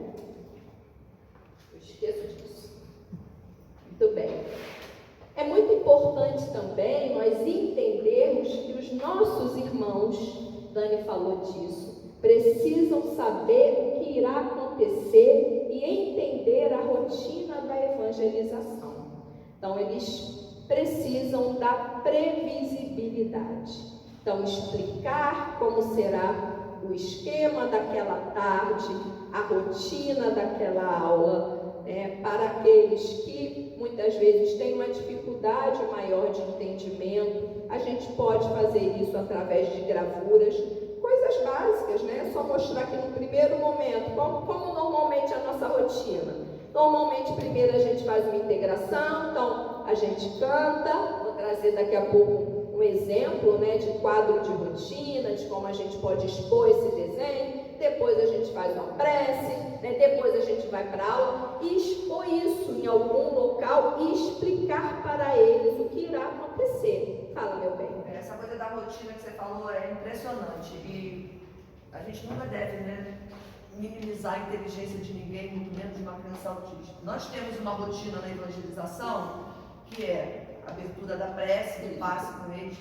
Eu esqueço disso. Muito bem. É muito importante também nós entendermos que os nossos irmãos, Dani falou disso, precisam saber o que irá acontecer e entender a rotina da evangelização. Então, eles precisam da previsibilidade. Então, explicar como será o esquema daquela tarde, a rotina daquela aula, para aqueles que muitas vezes têm uma dificuldade maior de entendimento. A gente pode fazer isso através de gravuras, coisas básicas, Só mostrar que no primeiro momento, como normalmente é a nossa rotina. Normalmente, primeiro a gente faz uma integração, então a gente canta, vou trazer daqui a pouco um exemplo de quadro de rotina, de como a gente pode expor esse desenho. Depois a gente faz uma prece, depois a gente vai para a aula e expor isso em algum local e explicar para eles o que irá acontecer. Fala, meu bem. Essa coisa da rotina que você falou é impressionante e a gente nunca deve minimizar a inteligência de ninguém, muito menos de uma criança autista. Nós temos uma rotina na evangelização que é a abertura da prece, do passe com eles.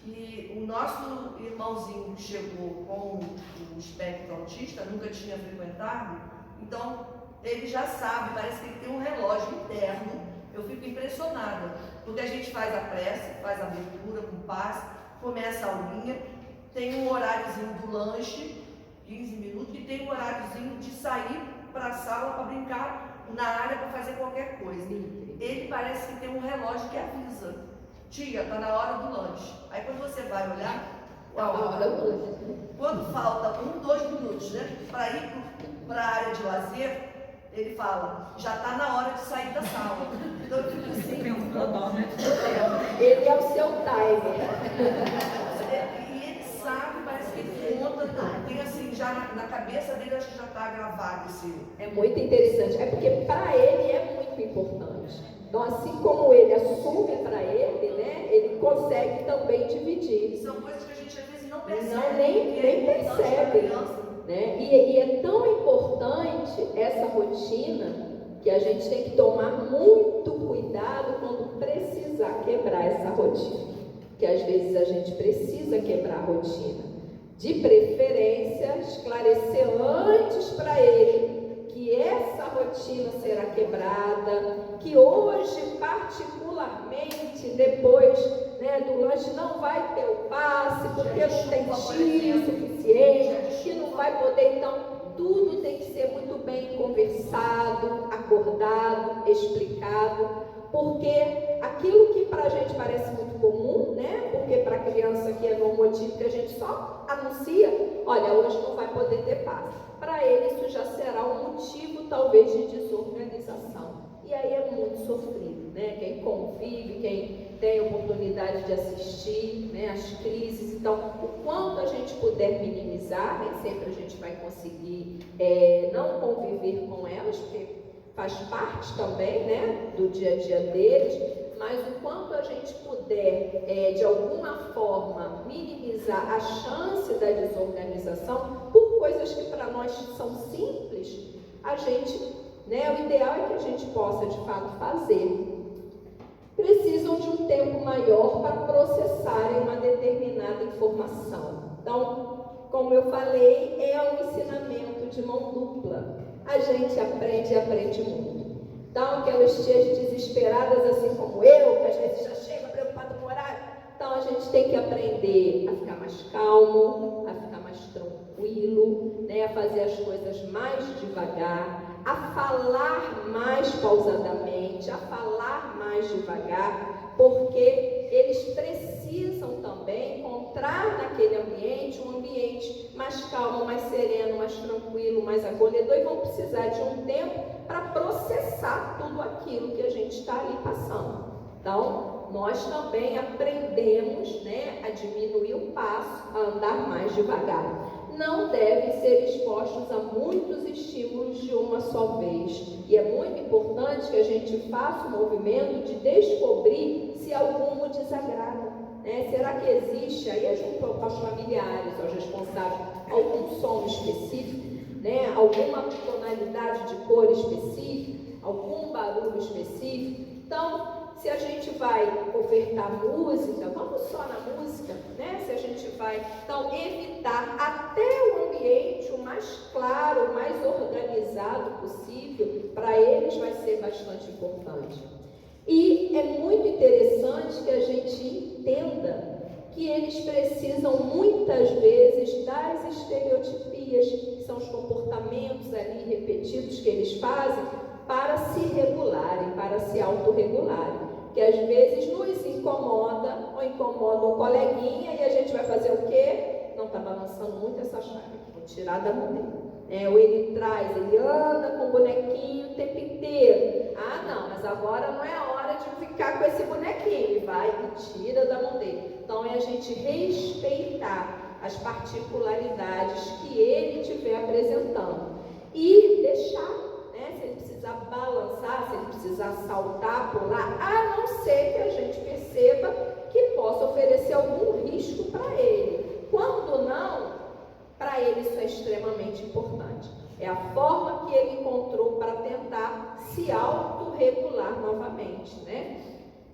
E o nosso irmãozinho que chegou com o espectro autista, nunca tinha frequentado, então ele já sabe, parece que ele tem um relógio interno. Eu fico impressionada, porque a gente faz a prece, faz a abertura com passe, começa a aulinha, tem um horáriozinho do lanche, 15 minutos, e tem um horáriozinho de sair para a sala para brincar na área para fazer qualquer coisa. Ele parece que tem um relógio que avisa. Tia, está na hora do lanche. Aí quando você vai olhar, quando falta 2 minutos, né, para ir para a área de lazer, ele fala, já está na hora de sair da sala. Então eu fico assim. Ele é o seu timer. E ele sabe, parece que ele conta, tem assim, já na cabeça dele, acho que já está gravado esse. É muito interessante, é porque para ele é muito importante. Então, assim como ele assume para ele, né, ele consegue também dividir. São coisas que a gente às vezes não percebe. Não, nem percebe. Né? E é tão importante essa rotina que a gente tem que tomar muito cuidado quando precisar quebrar essa rotina. Que às vezes a gente precisa quebrar a rotina. De preferência, esclarecer antes para ele que essa rotina será quebrada, que hoje, particularmente, depois, né, do lanche, não vai ter o passe, porque não tem X suficiente, que não vai poder, então, tudo tem que ser muito bem conversado, acordado, explicado, porque aquilo que para a gente parece muito comum, né, porque para a criança que é normotivo, que a gente só anuncia, olha, hoje não vai poder ter passe. Para ele isso já será um motivo talvez de desorganização. E aí é muito sofrido, né? Quem convive, quem tem oportunidade de assistir, né, as crises. Então, o quanto a gente puder minimizar, nem sempre a gente vai conseguir não conviver com elas, porque faz parte também, né, do dia a dia deles, mas o quanto a gente puder, de alguma forma, minimizar a chance da desorganização, por coisas que para nós são simples, a gente, né, o ideal é que a gente possa, de fato, fazer. Precisam de um tempo maior para processarem uma determinada informação. Então, como eu falei, é um ensinamento de mão dupla. A gente aprende e aprende muito. Então, aquelas tias desesperadas, assim como eu, que às vezes já chega preocupada com o horário, então a gente tem que aprender a ficar mais calmo, a ficar mais tranquilo, né, a fazer as coisas mais devagar, a falar mais pausadamente, a falar mais devagar, porque eles precisam também encontrar naquele ambiente um ambiente mais calmo, mais sereno, mais tranquilo, mais acolhedor, e vão precisar de um tempo para processar tudo aquilo que a gente está ali passando. Então, nós também aprendemos, né, a diminuir o passo, a andar mais devagar. Não devem ser expostos a muitos estímulos de uma só vez. E é muito importante que a gente faça o movimento de descobrir se algum o desagrada. Né? Será que existe, aí junto aos familiares, aos responsáveis, algum som específico, né? Alguma tonalidade de cor específica, algum barulho específico? Então, se a gente vai ofertar música, vamos só na música, né? Se a gente vai, então, evitar até o ambiente o mais claro, o mais organizado possível, para eles vai ser bastante importante. E é muito interessante que a gente entenda que eles precisam muitas vezes das estereotipias, que são os comportamentos ali repetidos que eles fazem para se regularem, para se autorregularem, que às vezes nos incomoda ou incomoda um coleguinha e a gente vai fazer o quê? Não, está balançando muito essa chave, vou tirar da mão dele. Ou ele traz, ele anda com o bonequinho o tempo inteiro. Ah, não, mas agora não é a hora de ficar com esse bonequinho. E vai e tira da mão dele. Então, é a gente respeitar as particularidades que ele estiver apresentando. E deixar, né, se ele precisar balançar, se ele precisar saltar, pular, a não ser que a gente perceba que possa oferecer algum risco para ele. Quando não, para ele isso é extremamente importante. É a forma que ele encontrou para tentar se autorregular novamente, né?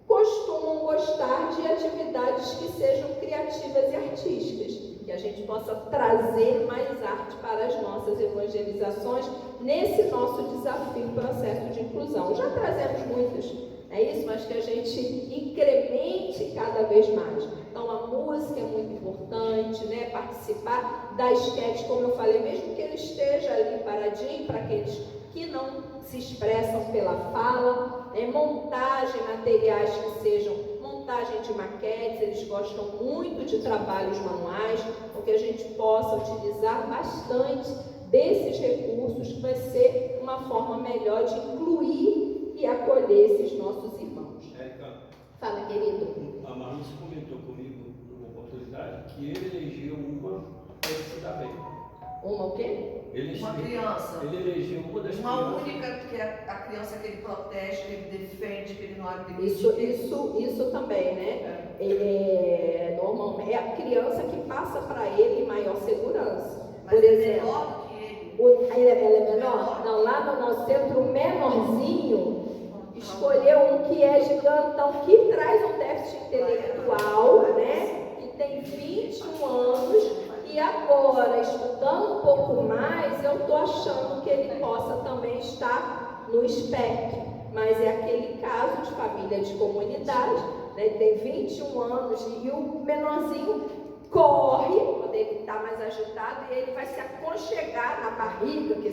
Costumam gostar de atividades que sejam criativas e artísticas, que a gente possa trazer mais arte para as nossas evangelizações nesse nosso desafio, processo de inclusão. Já trazemos muitas, é isso, mas que a gente incremente cada vez mais. Então, a música é muito importante, né? Participar da esquete, como eu falei, mesmo que ele esteja ali paradinho, para que eles que não se expressam pela fala, montagem, materiais que sejam montagem de maquetes, eles gostam muito de trabalhos manuais, ou que a gente possa utilizar bastante desses recursos, que vai ser uma forma melhor de incluir e acolher esses nossos irmãos. Érica, fala, querido. A Marluz comentou comigo numa oportunidade que ele elegeu uma para ele se dar bem. Uma o quê? Uma criança. Ele elegeu uma das uma crianças. única, que é a criança que ele protege, que ele defende, que ele não abre Isso também, né? Normalmente é a criança que passa para ele maior segurança. Mas por exemplo, menor do que ele. Ela é menor? Não, lá no nosso centro, o menorzinho escolheu um que é gigantão, que traz um déficit intelectual, né? Que tem 21 anos. E agora, estudando um pouco mais, eu estou achando que ele possa também estar no SPEC. Mas é aquele caso de família de comunidade, né? Ele tem 21 anos e o menorzinho corre, quando ele está mais agitado, e ele vai se aconchegar na barriga, que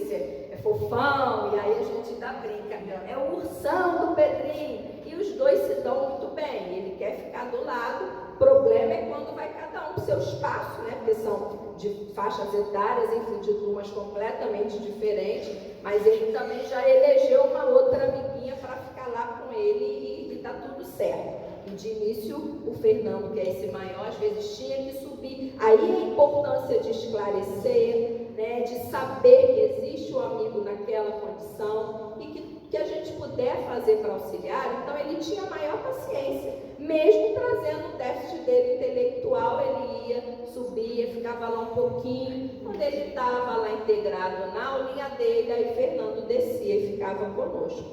é fofão, e aí a gente ainda brinca. É o ursão do Pedrinho. E os dois se dão muito bem. Ele quer ficar do lado. O problema é quando vai cada um para o seu espaço, né? Porque são de faixas etárias, enfim, de turmas completamente diferentes, mas ele também já elegeu uma outra amiguinha para ficar lá com ele e está tudo certo. E de início, o Fernando, que é esse maior, às vezes tinha que subir. Aí a importância de esclarecer, né? De saber que existe um amigo naquela condição e que a gente puder fazer para auxiliar. Então ele tinha maior paciência, mesmo trazendo o déficit dele intelectual, ele ia, subia, ficava lá um pouquinho. Quando ele estava lá integrado na aulinha dele, aí Fernando descia e ficava conosco.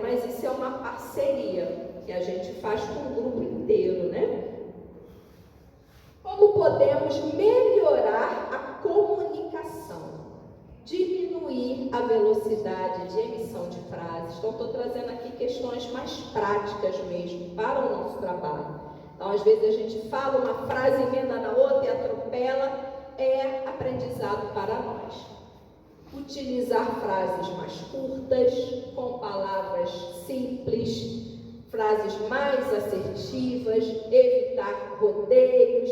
Mas isso é uma parceria que a gente faz com o grupo inteiro, né? Como podemos melhorar a comunicação? Diminuir a velocidade de emissão de frases. Então, estou trazendo aqui questões mais práticas mesmo para o nosso trabalho. Então, às vezes a gente fala uma frase, emenda na outra e atropela. É aprendizado para nós. Utilizar frases mais curtas, com palavras simples, frases mais assertivas, evitar rodeios,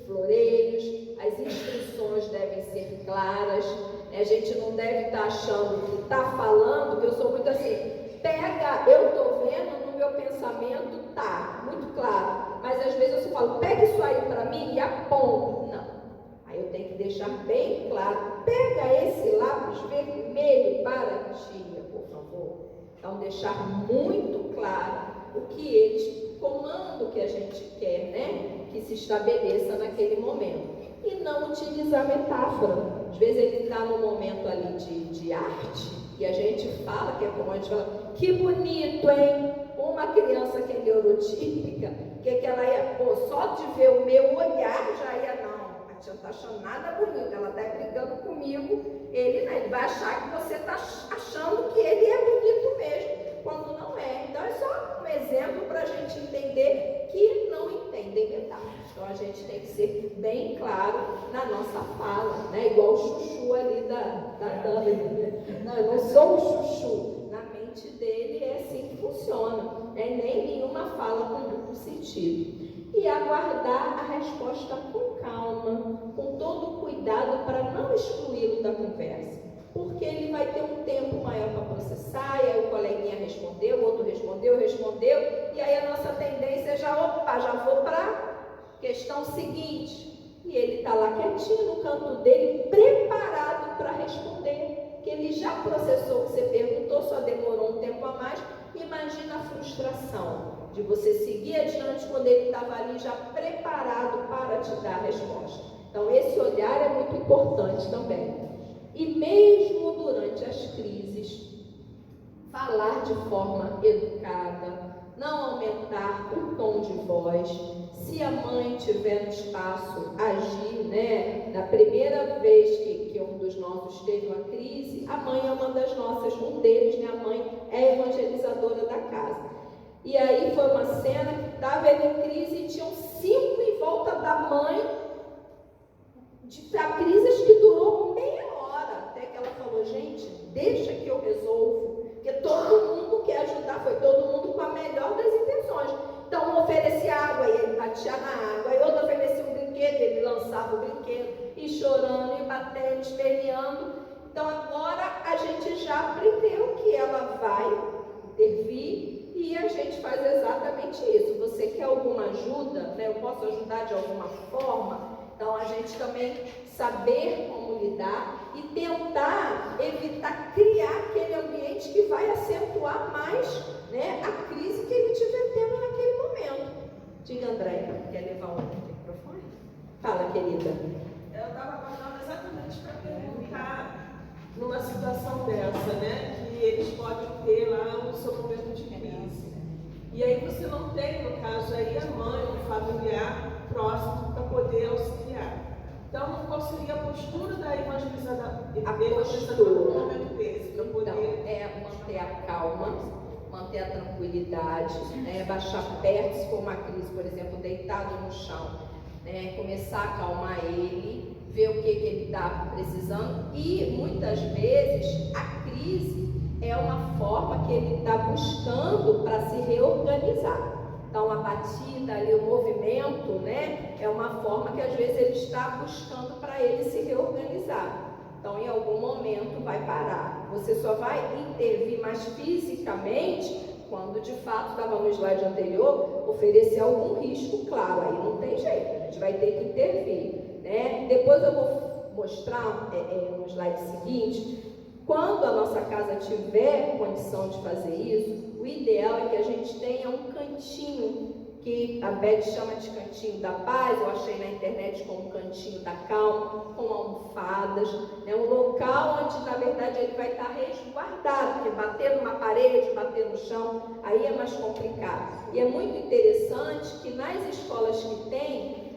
floreios. As instruções devem ser claras. A gente não deve estar achando que está falando, que eu sou muito assim, pega, eu estou vendo no meu pensamento, tá, muito claro, mas às vezes eu só falo, pega isso aí para mim e aponto. Não, aí eu tenho que deixar bem claro, pega esse lápis vermelho para a tia, por favor. Então, deixar muito claro o que eles, comando que a gente quer, né, que se estabeleça naquele momento. E não utilizar metáfora. Às vezes ele está no momento ali de arte e a gente fala, que é como a gente fala, que bonito, hein? Uma criança que é neurotípica, que ela ia, só de ver o meu olhar já ia, não, a tia não está achando nada bonito, ela está brigando comigo, ele vai achar que você está achando que ele é bonito mesmo, quando não é. Então é só um exemplo para a gente entender que não entendem metáforas. Então a gente tem que ser bem claro na nossa fala, né? Igual o chuchu ali da Dani. Não, eu não sou o chuchu. Na mente dele é assim que funciona. Nem nenhuma fala com duplo sentido. E aguardar a resposta com calma, com todo cuidado para não excluí-lo da conversa. Porque ele vai ter um tempo maior para processar, e aí o coleguinha respondeu, o outro respondeu, e aí a nossa tendência é já vou para a questão seguinte. E ele está lá quietinho no canto dele, preparado para responder, que ele já processou o que você perguntou, só demorou um tempo a mais. Imagina a frustração de você seguir adiante quando ele estava ali já preparado para te dar a resposta. Então esse olhar é muito importante também. E mesmo durante as crises, falar de forma educada, não aumentar o tom de voz. Se a mãe tiver no espaço, agir, né? Na primeira vez que um dos nossos teve uma crise, a mãe é uma das nossas, um deles, né? A mãe é a evangelizadora da casa. E aí foi uma cena que estava ele em crise e tinham 5 em volta da mãe, de crises que durou meia hora, até que ela falou, gente, deixa que eu resolvo. plateia esperneando. Então agora a gente já aprendeu que ela vai intervir e a gente faz exatamente isso. Você quer alguma ajuda, né? Eu posso ajudar de alguma forma? Então a gente também saber como lidar e tentar evitar criar aquele ambiente que vai acentuar mais, né, a crise que ele estiver tendo naquele momento. Diga, Andréia, quer levar o microfone? Fala, querida. Eu estava aguardando exatamente para perguntar numa situação dessa, né, que eles podem ter lá o seu momento de crise. E aí você não tem, no caso aí, a mãe, um familiar próximo para poder auxiliar. Então, qual seria a postura da evangelizadora no momento desse? Para poder... Então, é manter a calma, manter a tranquilidade, né? Baixar perto, se for uma crise, por exemplo, deitado no chão, né? Começar a acalmar ele, ver o que ele está precisando e, muitas vezes, a crise é uma forma que ele está buscando para se reorganizar. Então, a batida ali, o movimento, né, é uma forma que às vezes ele está buscando para ele se reorganizar. Então, em algum momento vai parar. Você só vai intervir mais fisicamente quando, de fato, estava no slide anterior, oferecer algum risco, claro, aí não tem jeito, a gente vai ter que intervir, né? Depois eu vou mostrar no slide seguinte, quando a nossa casa tiver condição de fazer isso, o ideal é que a gente tenha um cantinho, que a Beth chama de cantinho da paz, eu achei na internet como cantinho da calma, com almofadas, né? Um local onde, na verdade, ele vai estar resguardado, porque bater numa parede, bater no chão, aí é mais complicado. E é muito interessante que nas escolas que tem,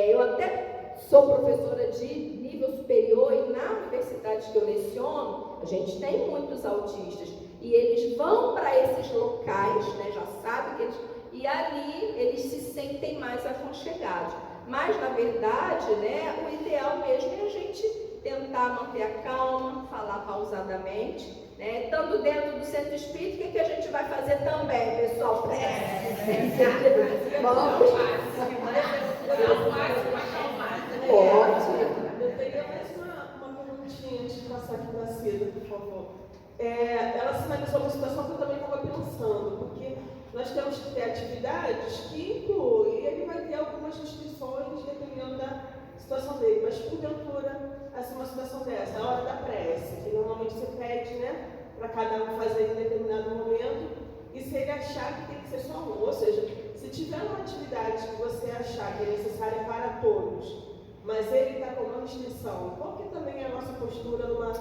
eu até sou professora de nível superior e na universidade que eu leciono, a gente tem muitos autistas e eles vão para esses locais, né, já sabem que eles, e ali eles se sentem mais aconchegados. Mas, na verdade, né, o ideal mesmo é a gente tentar manter a calma, falar pausadamente, né? Estando dentro do centro espírita, o que a gente vai fazer também, pessoal? Eu teria mais uma perguntinha antes de passar aqui para a Cida, por favor. Ela sinalizou uma situação que eu também estava pensando, porque nós temos que ter atividades que incluem, e ele vai ter algumas restrições dependendo da situação dele, mas porventura, assim, uma situação dessa, a hora da prece, que normalmente você pede, né, para cada um fazer em determinado momento, e se ele achar que tem que ser só um, ou seja, se tiver uma atividade que você achar que é necessária para todos, mas ele está com uma restrição, qual que também é a nossa postura numa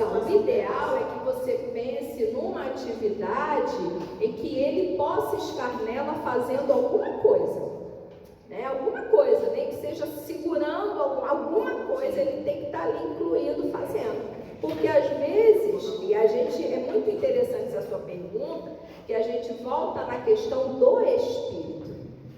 Então, o ideal é que você pense numa atividade em que ele possa estar nela fazendo alguma coisa, né? Alguma coisa, nem que seja segurando alguma coisa, ele tem que estar ali incluído fazendo. Porque às vezes, e a gente, é muito interessante essa sua pergunta, que a gente volta na questão do espírito,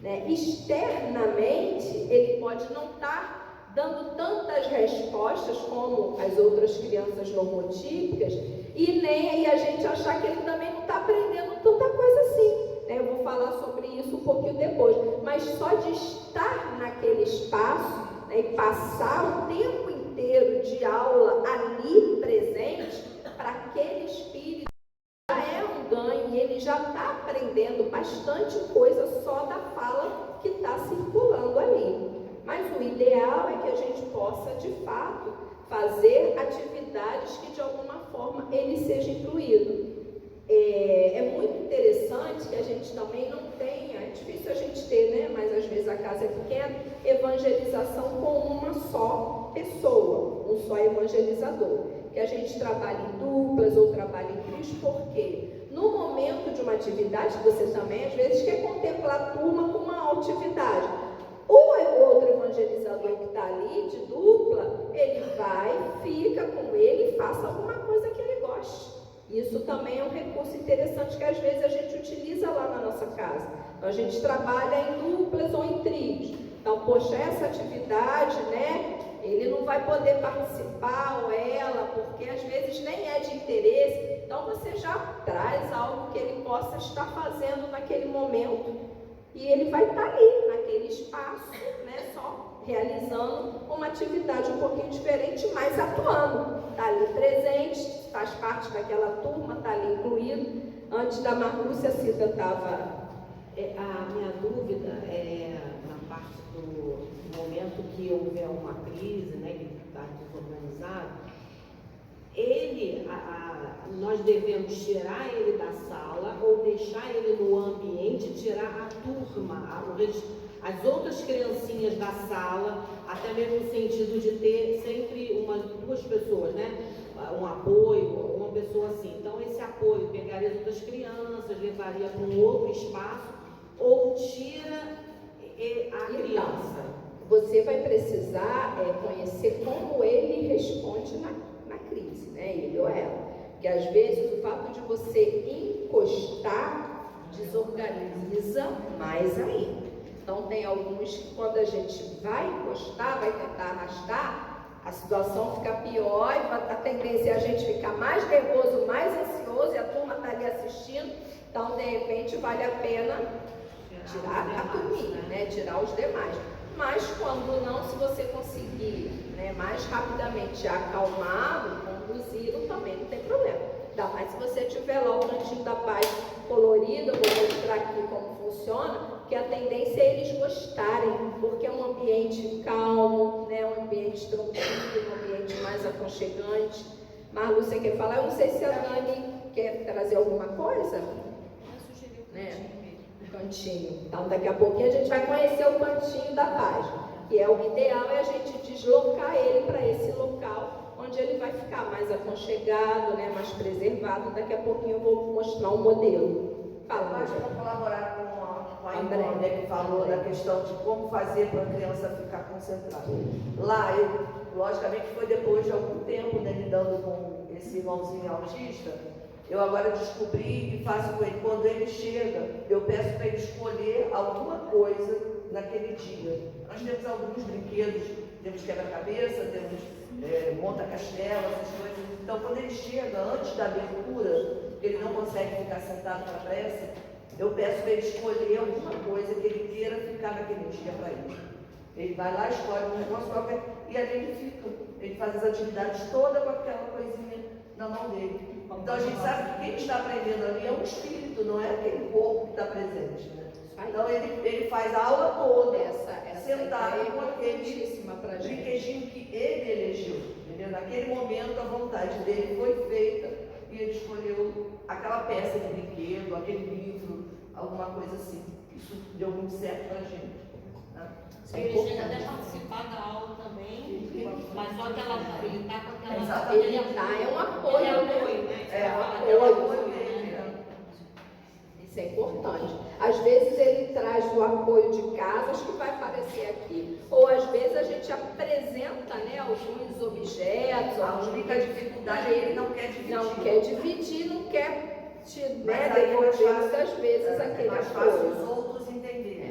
né? Externamente, ele pode não estar dando tantas respostas como as outras crianças normotípicas e a gente achar que ele também não está aprendendo tanta coisa assim, né? Eu vou falar sobre isso um pouquinho depois, mas só de estar naquele espaço, né, e passar o tempo inteiro de aula ali presente para aquele espírito já é um ganho e ele já está aprendendo bastante coisa só da fala que está circulando ali. Mas o ideal é que a gente possa, de fato, fazer atividades que, de alguma forma, ele seja incluído. É muito interessante que a gente também não tenha, é difícil a gente ter, né? Mas às vezes a casa é pequena, evangelização com uma só pessoa, um só evangelizador. Que a gente trabalhe em duplas ou trabalhe em trios, por quê? No momento de uma atividade, você também, às vezes, quer contemplar a turma com uma atividade. O outro evangelizador que está ali, de dupla, ele vai, fica com ele e faça alguma coisa que ele goste. Isso também é um recurso interessante que às vezes a gente utiliza lá na nossa casa. Então, a gente trabalha em duplas ou em trios. Então, poxa, essa atividade, né, ele não vai poder participar ou ela, porque às vezes nem é de interesse. Então, você já traz algo que ele possa estar fazendo naquele momento. E ele vai estar ali, naquele espaço, né, só realizando uma atividade um pouquinho diferente, mas atuando. Está ali presente, faz parte daquela turma, está ali incluído. Antes da Marlúcia, a Cida estava... A minha dúvida é na parte do momento que houver uma crise, né, que está desorganizado, nós devemos tirar ele da sala ou deixar ele no ambiente, tirar a turma, as outras criancinhas da sala, até mesmo no sentido de ter sempre duas pessoas, né? Um apoio, uma pessoa assim. Então, esse apoio pegaria as outras crianças, levaria para um outro espaço ou tira a criança. Você vai precisar conhecer como ele responde na crise, né? Ele ou ela. Porque às vezes o fato de você encostar desorganiza mais ainda. Então tem alguns que quando a gente vai encostar, vai tentar arrastar, a situação fica pior e a tendência é a gente ficar mais nervoso, mais ansioso e a turma está ali assistindo. Então, de repente, vale a pena tirar a turminha, né? Tirar os demais. Mas quando não, se você conseguir, né, mais rapidamente acalmá-lo, conduzi-lo, também não tem problema. Ainda mais se você tiver lá o cantinho da paz colorido, eu vou mostrar aqui como funciona, que a tendência é eles gostarem, porque é um ambiente calmo, né, um ambiente tranquilo, um ambiente mais aconchegante. Marlu, você quer falar? Eu não sei se a Dani quer trazer alguma coisa. Eu sugeri o cantinho mesmo. O cantinho. Então, daqui a pouquinho a gente vai conhecer o cantinho da paz, que é o ideal é a gente deslocar ele para esse local, onde ele vai ficar mais aconchegado, né, mais preservado. Daqui a pouquinho eu vou mostrar um modelo. Fala, Mas para colaborar com a Ivone, né, que falou da questão de como fazer para a criança ficar concentrada. Lá, logicamente, foi depois de algum tempo, né, lidando com esse irmãozinho autista, eu agora descobri e faço com ele, quando ele chega, eu peço para ele escolher alguma coisa naquele dia. Nós temos alguns brinquedos, temos quebra-cabeça, temos monta-castelo, essas coisas. Então, quando ele chega, antes da abertura, ele não consegue ficar sentado na prece, eu peço para ele escolher alguma coisa que ele queira ficar naquele dia para ele. Ele vai lá, escolhe um negócio qualquer e ali ele fica. Ele faz as atividades todas com aquela coisinha na mão dele. Então a gente sabe que quem está aprendendo ali é um espírito, não é aquele corpo que está presente, né? Então ele faz a aula toda, sentado com aquele brinquedinho que ele elegeu, entendeu? Naquele momento a vontade dele foi feita e ele escolheu aquela peça de brinquedo, aquele livro, alguma coisa assim. Isso deu muito certo para a gente. Né? Ele chega até a participar da aula também, mas só que ele está com aquela... Exatamente. Ele é um apoio. É apoio, né? É o apoio dele. Isso é importante. Às vezes ele traz o apoio de casas que vai aparecer aqui. Ou às vezes a gente apresenta, né, alguns objetos. A única dificuldade é ele não quer dividir. Não quer dividir, não quer devolver muitas vezes aquele mais apoio. fácil os outros entenderem.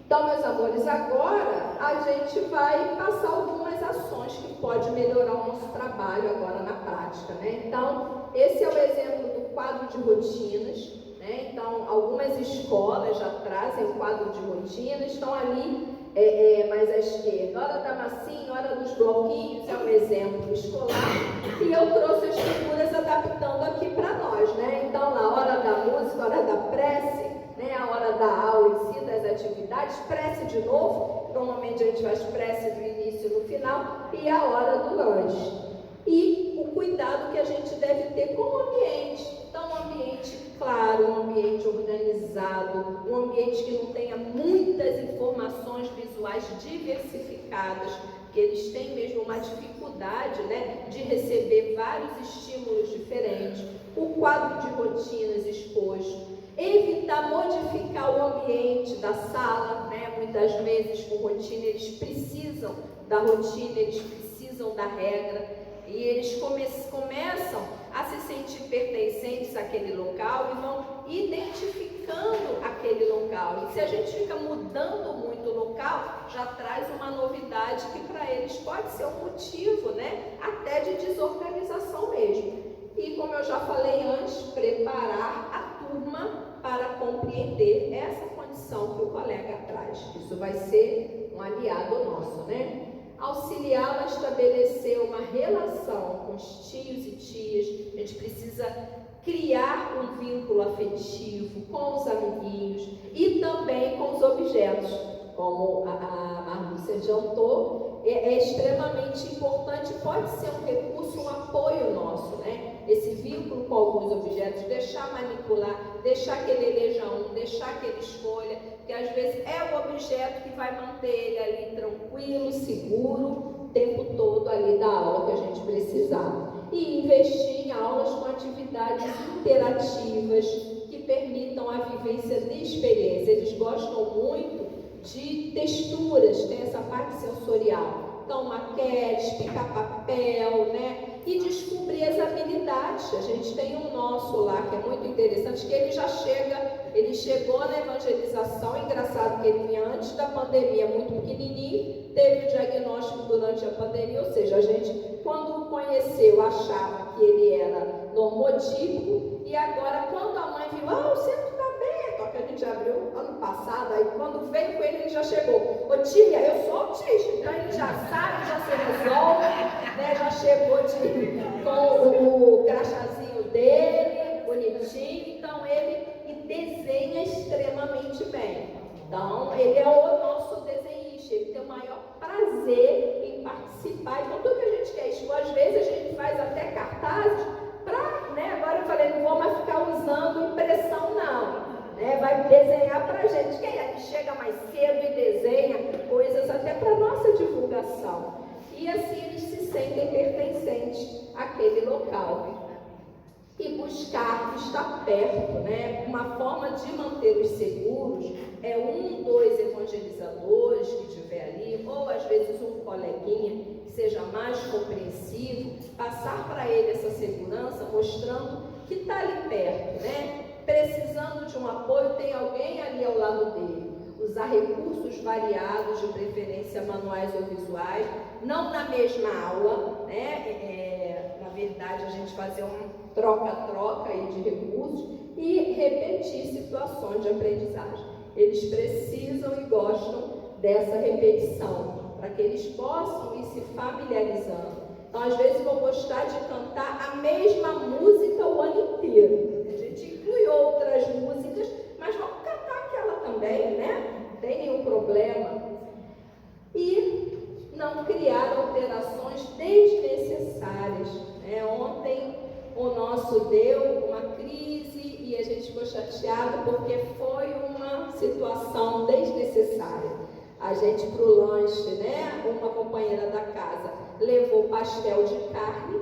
Então, meus amores, agora a gente vai passar algumas ações que pode melhorar o nosso trabalho agora na prática, né? Então, esse é o exemplo do quadro de rotinas, né? Então, algumas escolas já trazem o quadro de rotinas, estão ali mais à esquerda. Hora da massinha, hora dos bloquinhos, é um exemplo escolar. E eu trouxe as figuras adaptando aqui para nós, né? Então, na hora da música, hora da prece, né, a hora da aula em si, das atividades, prece de novo, normalmente a gente faz prece do início e no final, e a hora do lanche. E o cuidado que a gente deve ter com o ambiente. Então, um ambiente claro, um ambiente organizado, um ambiente que não tenha muitas informações visuais diversificadas, que eles têm mesmo uma dificuldade, né, de receber vários estímulos diferentes. O quadro de rotinas exposto. Evitar modificar o ambiente da sala, né? Muitas vezes com rotina eles precisam da rotina, eles precisam da regra e eles começam a se sentir pertencentes àquele local e vão identificando aquele local. E se a gente fica mudando muito o local, já traz uma novidade que para eles pode ser um motivo, né? Até de desorganização mesmo. E como eu já falei antes, preparar a turma para compreender condição que o colega traz. Isso vai ser um aliado nosso, né? Auxiliá-la a estabelecer uma relação com os tios e tias. A gente precisa criar um vínculo afetivo com os amiguinhos e também com os objetos. Como a Marlúcia adiantou, é extremamente importante, pode ser um recurso, um apoio nosso, né? Esse vínculo com alguns objetos, deixar manipular, deixar que ele eleja um, deixar que ele escolha, porque às vezes é o objeto que vai manter ele ali tranquilo, seguro, o tempo todo ali da aula que a gente precisar. E investir em aulas com atividades interativas que permitam a vivência de experiência. Eles gostam muito de texturas, tem essa parte sensorial. Então, maquetes, picar papel, né? E descobrir as habilidades. A gente tem um nosso lá que é muito interessante, que ele chegou na evangelização, engraçado que ele vinha antes da pandemia, muito pequenininho, teve o diagnóstico durante a pandemia, ou seja, a gente, quando o conheceu, achava que ele era normotípico, e agora, quando a mãe viu, o centro está aberto, que a gente abriu ano passado, aí quando veio com ele já chegou. Ô tia, eu sou autista, então ele já sabe, já se resolve, né? Já chegou com o crachazinho dele, bonitinho, então ele desenha extremamente bem. Então, ele é o nosso desenhista, ele tem o maior prazer em participar. Então, tudo que a gente quer, às vezes a gente faz até cartazes para, né? Agora eu falei, não vou mais ficar usando impressão, não. Vai desenhar para a gente. Quem é que chega mais cedo e desenha coisas até para nossa divulgação? E assim eles se sentem pertencentes àquele local. E buscar estar perto, né? Uma forma de mantê-los seguros é 1, 2 evangelizadores que estiver ali, ou às vezes um coleguinha que seja mais compreensivo, passar para ele essa segurança, mostrando que está ali perto, né? Precisando de um apoio, tem alguém ali ao lado dele. Usar recursos variados, de preferência manuais ou visuais, não na mesma aula, né? Na verdade, a gente fazer um troca-troca aí de recursos e repetir situações de aprendizagem. Eles precisam e gostam dessa repetição, para que eles possam ir se familiarizando. Então, às vezes, vou gostar de cantar a mesma música o ano inteiro. A gente inclui outras músicas, mas vamos cantar aquela também, né? Não tem nenhum problema. E não criar alterações desnecessárias. Ontem o nosso deu uma crise e a gente ficou chateado porque foi uma situação desnecessária. A gente, para o lanche, né? Uma companheira da casa levou pastel de carne.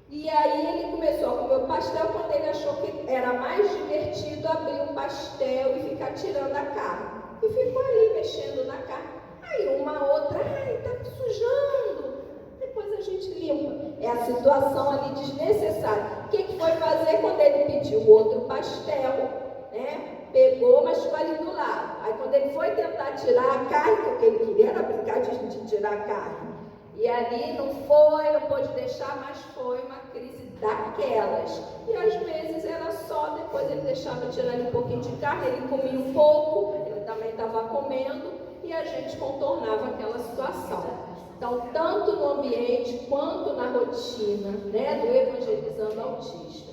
E aí ele começou a comer o pastel quando ele achou que era mais divertido abrir um pastel e ficar tirando a carne. E ficou ali mexendo na carne. Aí uma outra, tá sujando. Depois a gente limpa. É a situação ali desnecessária. O que foi fazer quando ele pediu o outro pastel, né? Pegou, mas ficou ali do lado. Aí quando ele foi tentar tirar a carne, porque o que ele queria era brincar de tirar a carne. E ali não pôde deixar, mas foi uma crise daquelas. E às vezes era só, depois ele deixava tirar um pouquinho de carne, ele comia um pouco, ele também estava comendo, e a gente contornava aquela situação. Então, tanto no ambiente quanto na rotina, né, do Evangelizando Autista.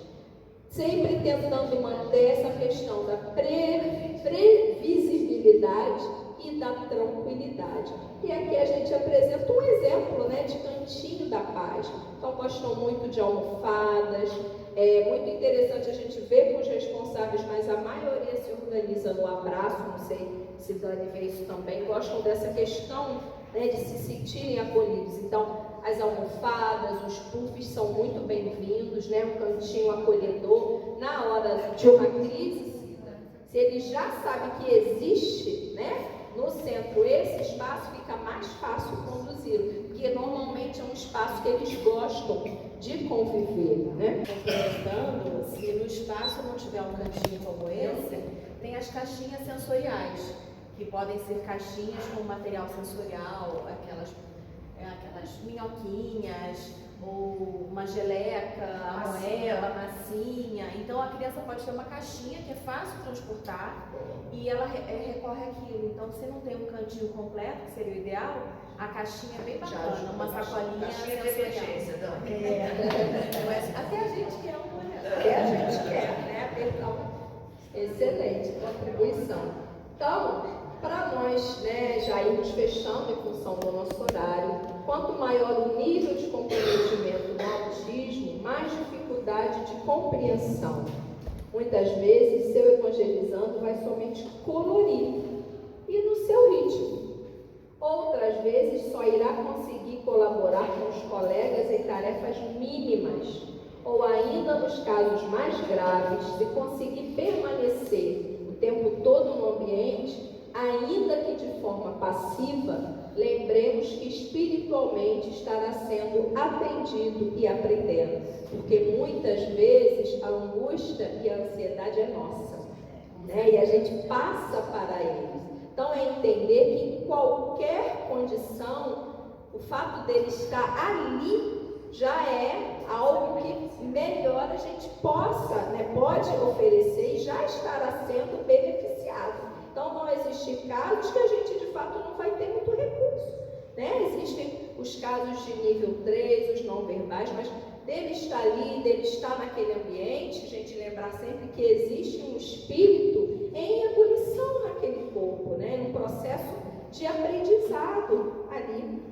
Sempre tentando manter essa questão da previsibilidade e da tranquilidade. E aqui a gente apresenta um exemplo, né, de Cantinho da Paz. Então, gostam muito de almofadas. É muito interessante a gente ver com os responsáveis, mas a maioria se organiza no abraço. Não sei se Dani vê isso também. Gostam dessa questão, né, de se sentirem acolhidos. Então, as almofadas, os puffs são muito bem-vindos, né? Um cantinho acolhedor. Na hora de uma crise, se ele já sabe que existe, né, no centro esse espaço, fica mais fácil conduzi-lo, porque normalmente é um espaço que eles gostam de conviver, né? Complementando, se no espaço não tiver um cantinho como esse, tem as caixinhas sensoriais, que podem ser caixinhas com material sensorial, aquelas minhoquinhas, ou uma geleca, a moela, a massinha. Então a criança pode ter uma caixinha que é fácil transportar e ela recorre àquilo. Então, se não tem um cantinho completo, que seria o ideal, a caixinha é bem bacana, uma sacolinha Caixinha de emergência, até a gente quer uma, até a gente quer, né? Então, excelente contribuição. Então, para nós, né, já irmos fechando em função do nosso horário, quanto maior o nível de comprometimento no autismo, mais dificuldade de compreensão. Muitas vezes, seu evangelizando vai somente colorir e no seu ritmo. Outras vezes, só irá conseguir colaborar com os colegas em tarefas mínimas, ou ainda nos casos mais graves, se conseguir permanecer o tempo todo no ambiente, ainda que de forma passiva, lembremos que espiritualmente estará sendo atendido e aprendendo, porque muitas vezes a angústia e a ansiedade é nossa, né? E a gente passa para eles. Então é entender que em qualquer condição, o fato dele estar ali já é algo que melhor a gente possa, né, pode oferecer e já estará sendo beneficiado. Então vão existir casos que a gente de fato não vai ter muito recurso, né? Existem os casos de nível 3, os não verbais, mas dele estar ali, dele estar naquele ambiente, a gente lembrar sempre que existe um espírito em ebulição naquele corpo, né? Um processo de aprendizado ali.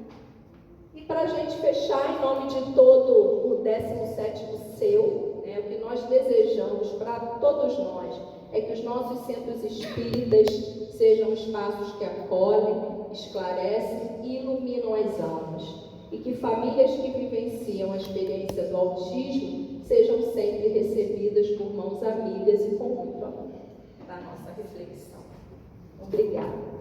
E para a gente fechar, em nome de todo o 17º seu, né, o que nós desejamos para todos nós é que os nossos centros espíritas sejam espaços que acolhem, esclarecem e iluminam as almas. E que famílias que vivenciam a experiência do autismo sejam sempre recebidas por mãos amigas e com muito amor. Da nossa reflexão. Obrigada.